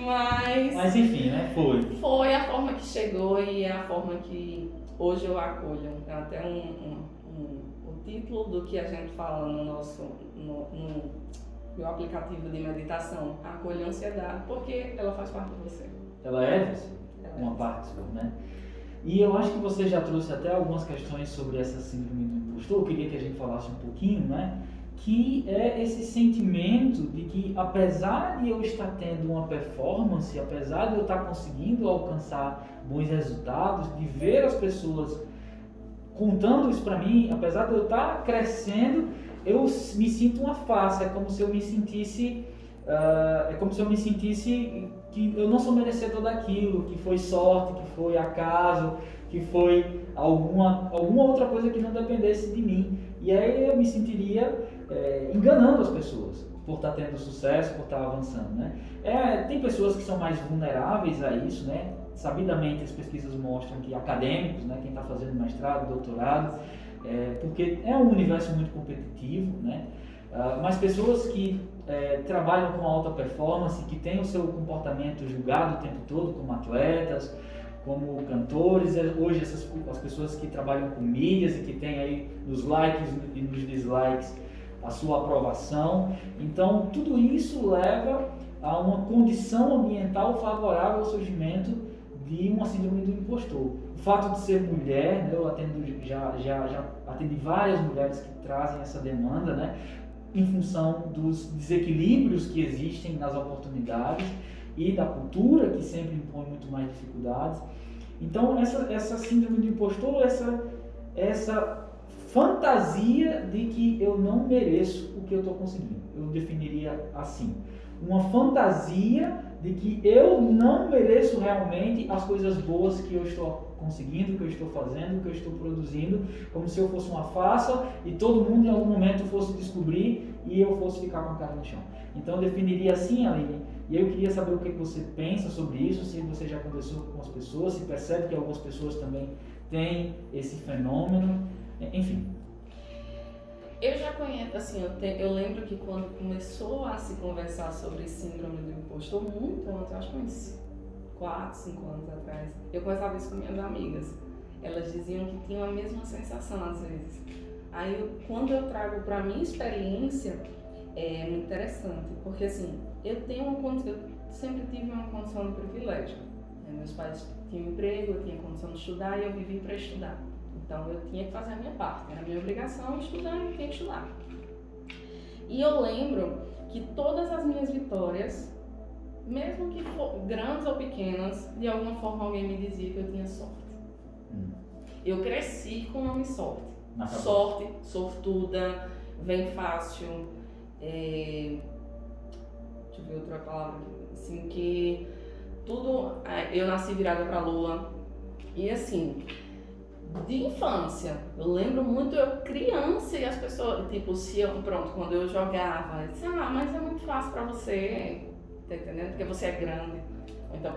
Mas enfim, né? Foi a forma que chegou e é a forma que hoje eu acolho. Tem até o título do que a gente fala no aplicativo de meditação, acolha a ansiedade, porque ela faz parte de você. Ela é você, uma parte sua, né? E eu acho que você já trouxe até algumas questões sobre essa síndrome do impostor, eu queria que a gente falasse um pouquinho, né? Que é esse sentimento de que, apesar de eu estar tendo uma performance, apesar de eu estar conseguindo alcançar bons resultados, de ver as pessoas contando isso para mim, apesar de eu estar crescendo, eu me sinto uma farsa, é como se eu me sentisse que eu não sou merecedor daquilo, que foi sorte, que foi acaso, que foi alguma outra coisa que não dependesse de mim. E aí eu me sentiria enganando as pessoas por estar tendo sucesso, por estar avançando, né? Tem pessoas que são mais vulneráveis a isso, né? Sabidamente as pesquisas mostram que acadêmicos, né, quem está fazendo mestrado, doutorado, porque é um universo muito competitivo, né? Mas pessoas que trabalham com alta performance, que têm o seu comportamento julgado o tempo todo, como atletas, como cantores, hoje as pessoas que trabalham com mídias e que têm aí nos likes e nos dislikes a sua aprovação. Então tudo isso leva a uma condição ambiental favorável ao surgimento de uma síndrome do impostor. O fato de ser mulher, né, eu já atendi várias mulheres que trazem essa demanda, né, em função dos desequilíbrios que existem nas oportunidades e da cultura, que sempre impõe muito mais dificuldades. Então, essa síndrome do impostor, essa fantasia de que eu não mereço o que eu estou conseguindo, eu definiria assim. Uma fantasia de que eu não mereço realmente as coisas boas que eu estou conseguindo, que eu estou fazendo, que eu estou produzindo, como se eu fosse uma farsa e todo mundo em algum momento fosse descobrir e eu fosse ficar com a cara no chão. Então eu definiria assim, Aline, e eu queria saber o que você pensa sobre isso, se você já conversou com as pessoas, se percebe que algumas pessoas também têm esse fenômeno, enfim. Eu já conheço, assim, eu lembro que quando começou a se conversar sobre síndrome do impostor, muito antes, acho que uns 4, 5 anos atrás, eu conversava isso com minhas amigas. Elas diziam que tinham a mesma sensação às vezes. Aí, quando eu trago para minha experiência, é muito interessante, porque assim, eu sempre tive uma condição de privilégio. Meus pais tinham emprego, eu tinha condição de estudar e eu vivi para estudar. Então eu tinha que fazer a minha parte, era a minha obrigação estudar e eu tinha que estudar. E eu lembro que todas as minhas vitórias, mesmo que grandes ou pequenas, de alguma forma alguém me dizia que eu tinha sorte. Eu cresci com o nome sorte. Sorte, sortuda, vem fácil. Deixa eu ver outra palavra aqui. Assim, que tudo. Eu nasci virada pra lua. E assim, de infância, eu lembro muito eu criança e as pessoas, tipo, quando eu jogava, eu disse, mas é muito fácil pra você, tá entendendo? Porque você é grande, ou então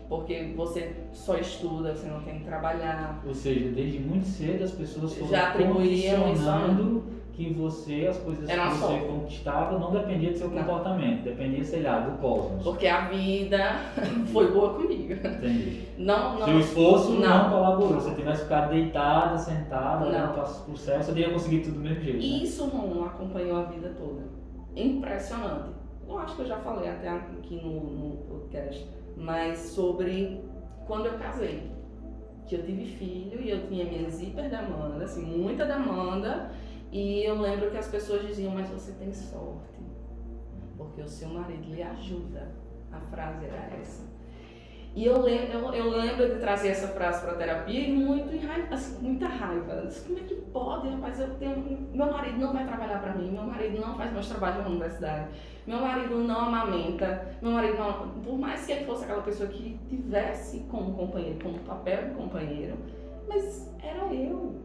porque você só estuda, você não tem que trabalhar. Ou seja, desde muito cedo as pessoas foram já atribuíam condicionando que as coisas que você conquistava não dependia do seu comportamento, dependia, sei lá, do cosmos. Porque a vida foi boa comigo. Entendi. Não, seu esforço não colaborou. Se você tivesse ficado deitada, sentada, olhando para o céu, você teria conseguido tudo do mesmo jeito. Isso não acompanhou a vida toda. impressionante. Eu acho que eu já falei até aqui no podcast, mas sobre quando eu casei, que eu tive filho e eu tinha minhas hiperdemandas, assim, muita demanda, e eu lembro que as pessoas diziam, mas você tem sorte, porque o seu marido lhe ajuda. A frase era essa. E eu lembro de trazer essa frase para a terapia e muita raiva. Disse, como é que pode, rapaz? Meu marido não vai trabalhar para mim, meu marido não faz meus trabalhos na universidade, meu marido não amamenta, meu marido não... Por mais que ele fosse aquela pessoa que tivesse como companheiro, como papel de companheiro, mas era eu.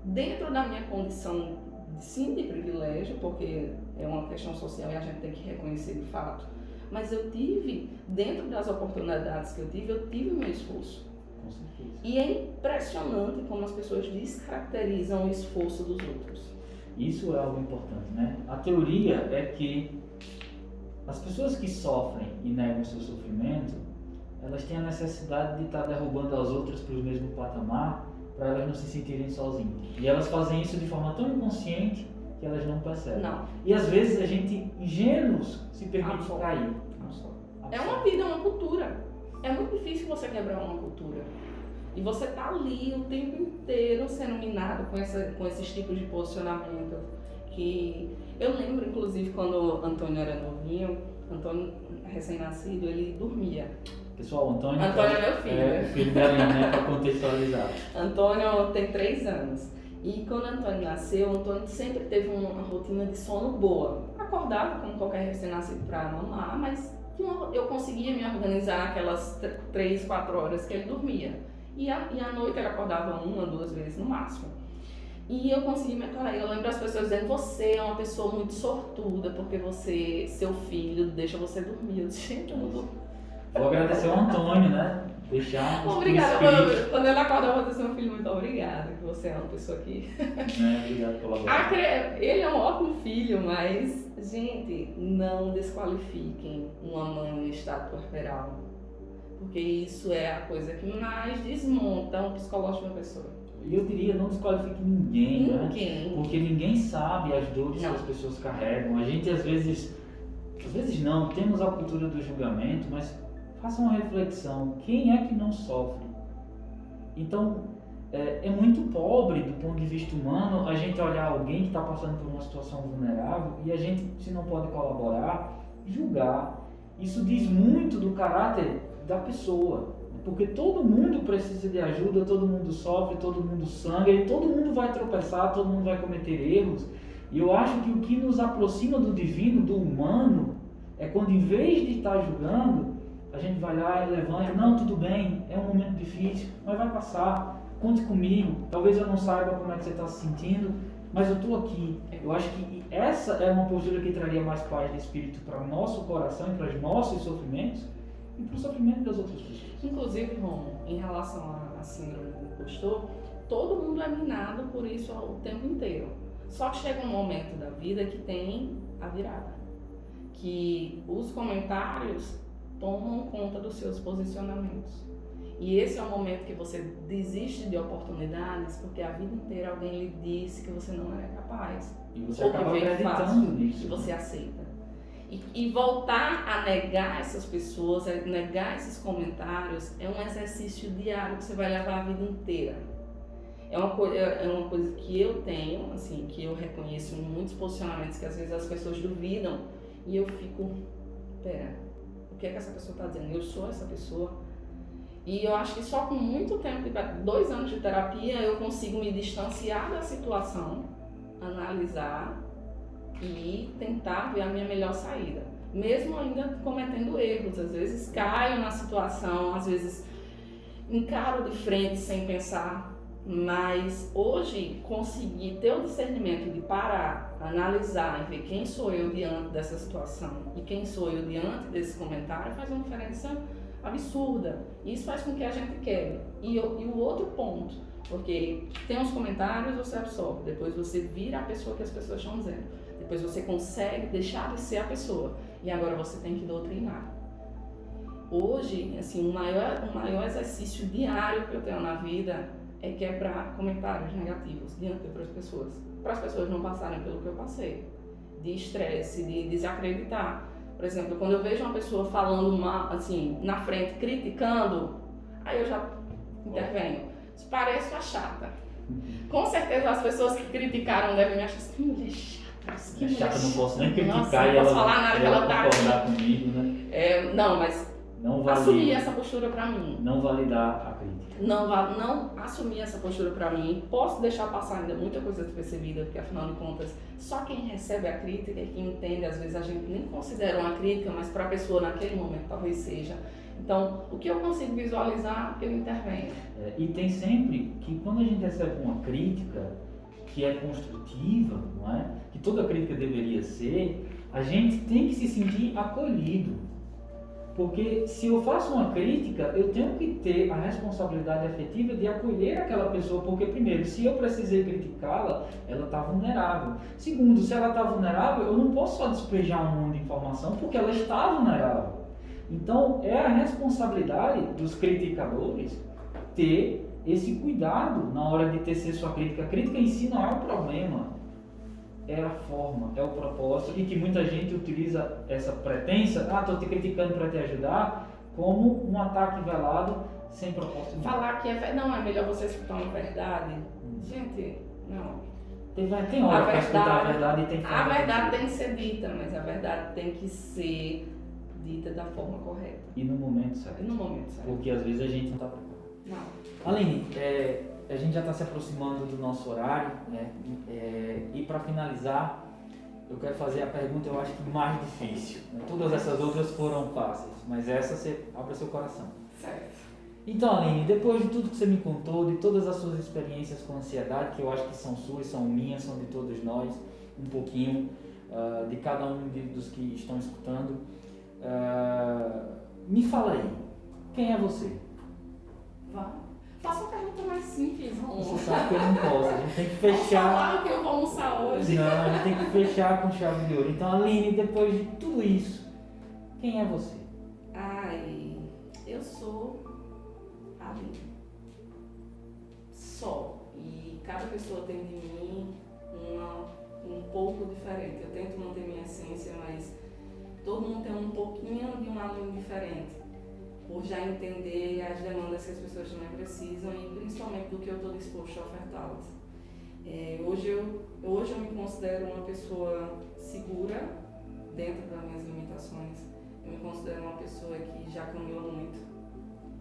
Dentro da minha condição, sim, de privilégio, porque é uma questão social e a gente tem que reconhecer de fato, mas eu tive, dentro das oportunidades que eu tive o meu esforço. Com certeza. E é impressionante como as pessoas descaracterizam o esforço dos outros. Isso é algo importante, né? A teoria é que as pessoas que sofrem e negam seu sofrimento, elas têm a necessidade de estar derrubando as outras para o mesmo patamar, para elas não se sentirem sozinhas. E elas fazem isso de forma tão inconsciente que elas não percebem. Não. E às vezes a gente, ingênuos, se permite cair. É uma vida, é uma cultura. É muito difícil você quebrar uma cultura. E você tá ali o tempo inteiro sendo minado com esses tipos de posicionamento. Que eu lembro, inclusive, quando o Antônio era novinho, Antônio recém-nascido, ele dormia. Pessoal, Antônio é meu filho. É o filho da Aline, né? Para contextualizar. Antônio tem 3 anos. E quando Antônio nasceu, Antônio sempre teve uma rotina de sono boa. Acordava como qualquer recém-nascido para mamar, mas eu conseguia me organizar aquelas 3, 4 horas que ele dormia. E à noite ele acordava 1, 2 vezes no máximo. E eu consegui me acordar. Eu lembro as pessoas dizendo, você é uma pessoa muito sortuda, porque seu filho deixa você dormir. Eu disse, gente, eu não durmo. Vou agradecer ao Antônio, né? Deixar obrigada. Quando ele acordar, eu vou dizer, meu filho, muito obrigada, que você é uma pessoa que... Obrigado pela voz. Ele é um ótimo filho, mas, gente, não desqualifiquem uma mãe no estado puerperal. Porque isso é a coisa que mais desmonta um psicológico de uma pessoa. E eu diria, não desqualifique ninguém, né? Porque ninguém sabe as dores que as pessoas carregam. A gente, às vezes não, temos a cultura do julgamento, mas faça uma reflexão. Quem é que não sofre? Então, é muito pobre do ponto de vista humano a gente olhar alguém que está passando por uma situação vulnerável e a gente, se não pode colaborar, julgar. Isso diz muito do caráter da pessoa, porque todo mundo precisa de ajuda, todo mundo sofre, todo mundo sangra, e todo mundo vai tropeçar, todo mundo vai cometer erros. E eu acho que o que nos aproxima do divino, do humano, é quando, em vez de estar julgando, a gente vai lá e levanta, não, tudo bem, é um momento difícil, mas vai passar, conte comigo, talvez eu não saiba como é que você está se sentindo, mas eu estou aqui. Eu acho que essa é uma postura que traria mais paz de espírito para o nosso coração e para os nossos sofrimentos e para o sofrimento das outras pessoas. Inclusive, Romo, em relação à síndrome do impostor, todo mundo é minado por isso o tempo inteiro. Só que chega um momento da vida que tem a virada, que os comentários tomam conta dos seus posicionamentos. E esse é o momento que você desiste de oportunidades porque a vida inteira alguém lhe disse que você não era capaz. E você acaba acreditando nisso. E você aceita. E voltar a negar essas pessoas, a negar esses comentários, é um exercício diário que você vai levar a vida inteira. É uma coisa que eu tenho, assim, que eu reconheço em muitos posicionamentos que às vezes as pessoas duvidam e eu fico, pera, o que é que essa pessoa está dizendo? Eu sou essa pessoa. E eu acho que só com muito tempo, 2 anos de terapia, eu consigo me distanciar da situação, analisar e tentar ver a minha melhor saída. Mesmo ainda cometendo erros, às vezes caio na situação, às vezes encaro de frente sem pensar, mas hoje consegui ter o discernimento de parar, analisar e ver quem sou eu diante dessa situação e quem sou eu diante desse comentário faz uma diferença absurda. Isso faz com que a gente quebre. E o outro ponto, porque tem uns comentários, você absorve, depois você vira a pessoa que as pessoas estão dizendo, depois você consegue deixar de ser a pessoa e agora você tem que doutrinar. Hoje, assim, o maior exercício diário que eu tenho na vida é quebrar comentários negativos diante de outras pessoas, para as pessoas não passarem pelo que eu passei. de estresse, de desacreditar. Por exemplo, quando eu vejo uma pessoa falando assim, na frente, criticando, aí eu já intervenho. Isso parece uma chata. Com certeza as pessoas que criticaram devem me achar assim, que mulher chata. Que É chata, não posso nem criticar. Nossa, e não posso ela, falar nada que ela tá concordar aqui. comigo, né? Não, mas Não assumir essa postura pra mim. Não validar a crítica. Não assumir essa postura pra mim. Posso deixar passar ainda muita coisa despercebida, porque afinal de contas, só quem recebe a crítica e quem entende, às vezes a gente nem considera uma crítica, mas pra pessoa naquele momento talvez seja. Então, o que eu consigo visualizar, eu intervenho. E tem sempre que quando a gente recebe uma crítica que é construtiva, não é? Que toda crítica deveria ser, a gente tem que se sentir acolhido. Porque se eu faço uma crítica, eu tenho que ter a responsabilidade afetiva de acolher aquela pessoa, porque primeiro, se eu precisei criticá-la, ela está vulnerável. Segundo, se ela está vulnerável, eu não posso só despejar um monte de informação, porque ela está vulnerável. Então, é a responsabilidade dos criticadores ter esse cuidado na hora de tecer sua crítica. A crítica em si não é o problema, é a forma, é o propósito, e que muita gente utiliza essa pretensa, estou te criticando para te ajudar, como um ataque velado sem propósito nenhum. Falar que não é melhor você escutar uma verdade. Gente, não. Tem hora para escutar a verdade e tem que falar. A verdade tem que ser dita, mas a verdade tem que ser dita da forma correta. E no momento certo. Porque às vezes a gente não está preparado. Não. Aline, a gente já está se aproximando do nosso horário, né? E para finalizar, eu quero fazer a pergunta, eu acho que mais difícil. Todas essas outras foram fáceis, mas essa você abre seu coração. Certo. Então, Aline, depois de tudo que você me contou, de todas as suas experiências com ansiedade, que eu acho que são suas, são minhas, são de todos nós, um pouquinho de cada um dos que estão escutando, me fala aí, quem é você? Faça uma pergunta mais simples, Ron. Você sabe que eu não posso, a gente tem que fechar. Falar o que eu vou almoçar hoje. Não, a gente tem que fechar com chave de ouro. Então, Aline, depois de tudo isso, quem é você? Eu sou a Aline. Só. E cada pessoa tem de mim um pouco diferente. Eu tento manter minha essência, mas todo mundo tem um pouquinho de uma Aline diferente. Por já entender as demandas que as pessoas também precisam e principalmente do que eu estou disposto a ofertá-las. Hoje eu me considero uma pessoa segura dentro das minhas limitações. Eu me considero uma pessoa que já caminhou muito,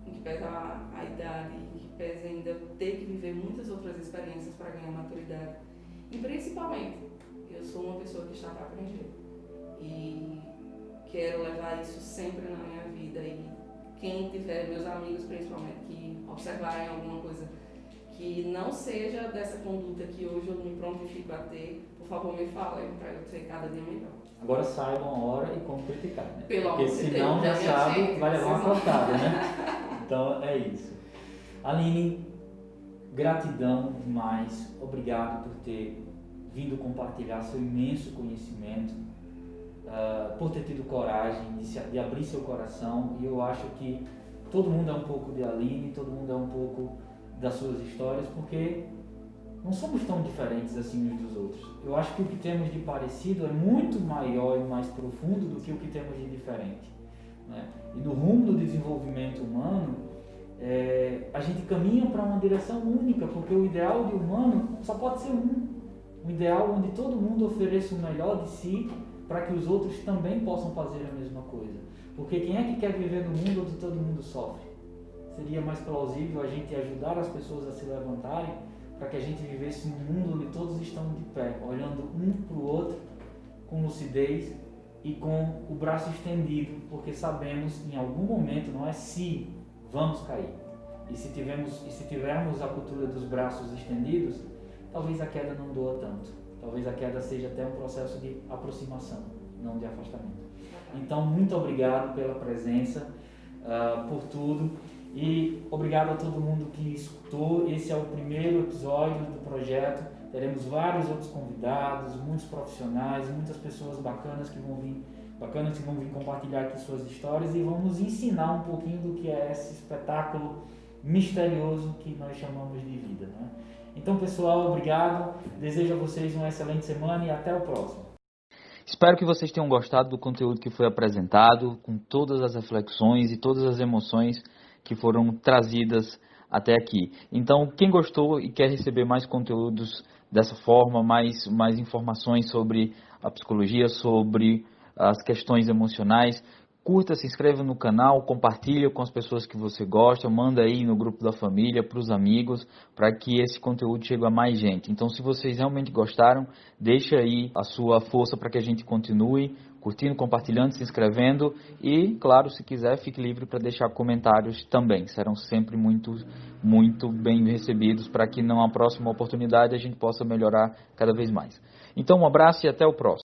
que pesa a idade, que pesa ainda ter que viver muitas outras experiências para ganhar maturidade. E principalmente, eu sou uma pessoa que está para aprender. E quero levar isso sempre na minha vida. E quem tiver, meus amigos principalmente, que observarem alguma coisa que não seja dessa conduta que hoje eu me prontifico a ter, por favor me falem para eu ser cada dia melhor. Agora saibam a hora e como criticar, né? Pelo Porque senão já sabe, vai levar uma cortada, né? Então é isso. Aline, gratidão demais, obrigado por ter vindo compartilhar seu imenso conhecimento, por ter tido coragem de abrir seu coração. E eu acho que todo mundo é um pouco de Aline, todo mundo é um pouco das suas histórias, porque não somos tão diferentes assim uns dos outros. Eu acho que o que temos de parecido é muito maior e mais profundo do que o que temos de diferente, né? E no rumo do desenvolvimento humano, a gente caminha para uma direção única, porque o ideal de humano só pode ser um ideal onde todo mundo ofereça o melhor de si para que os outros também possam fazer a mesma coisa. Porque quem é que quer viver no mundo onde todo mundo sofre? Seria mais plausível a gente ajudar as pessoas a se levantarem para que a gente vivesse num mundo onde todos estão de pé, olhando um para o outro com lucidez e com o braço estendido, porque sabemos em algum momento, não é se, vamos cair. E se tivermos a cultura dos braços estendidos, talvez a queda não doa tanto. Talvez a queda seja até um processo de aproximação, não de afastamento. Então, muito obrigado pela presença, por tudo. E obrigado a todo mundo que escutou. Esse é o primeiro episódio do projeto. Teremos vários outros convidados, muitos profissionais, muitas pessoas bacanas que vão vir compartilhar aqui suas histórias e vamos ensinar um pouquinho do que é esse espetáculo misterioso que nós chamamos de vida, né? Então, pessoal, obrigado. Desejo a vocês uma excelente semana e até o próximo. Espero que vocês tenham gostado do conteúdo que foi apresentado, com todas as reflexões e todas as emoções que foram trazidas até aqui. Então, quem gostou e quer receber mais conteúdos dessa forma, mais informações sobre a psicologia, sobre as questões emocionais, curta, se inscreva no canal, compartilha com as pessoas que você gosta, manda aí no grupo da família, para os amigos, para que esse conteúdo chegue a mais gente. Então, se vocês realmente gostaram, deixa aí a sua força para que a gente continue curtindo, compartilhando, se inscrevendo e, claro, se quiser, fique livre para deixar comentários também. Serão sempre muito bem recebidos para que na próxima oportunidade a gente possa melhorar cada vez mais. Então, um abraço e até o próximo.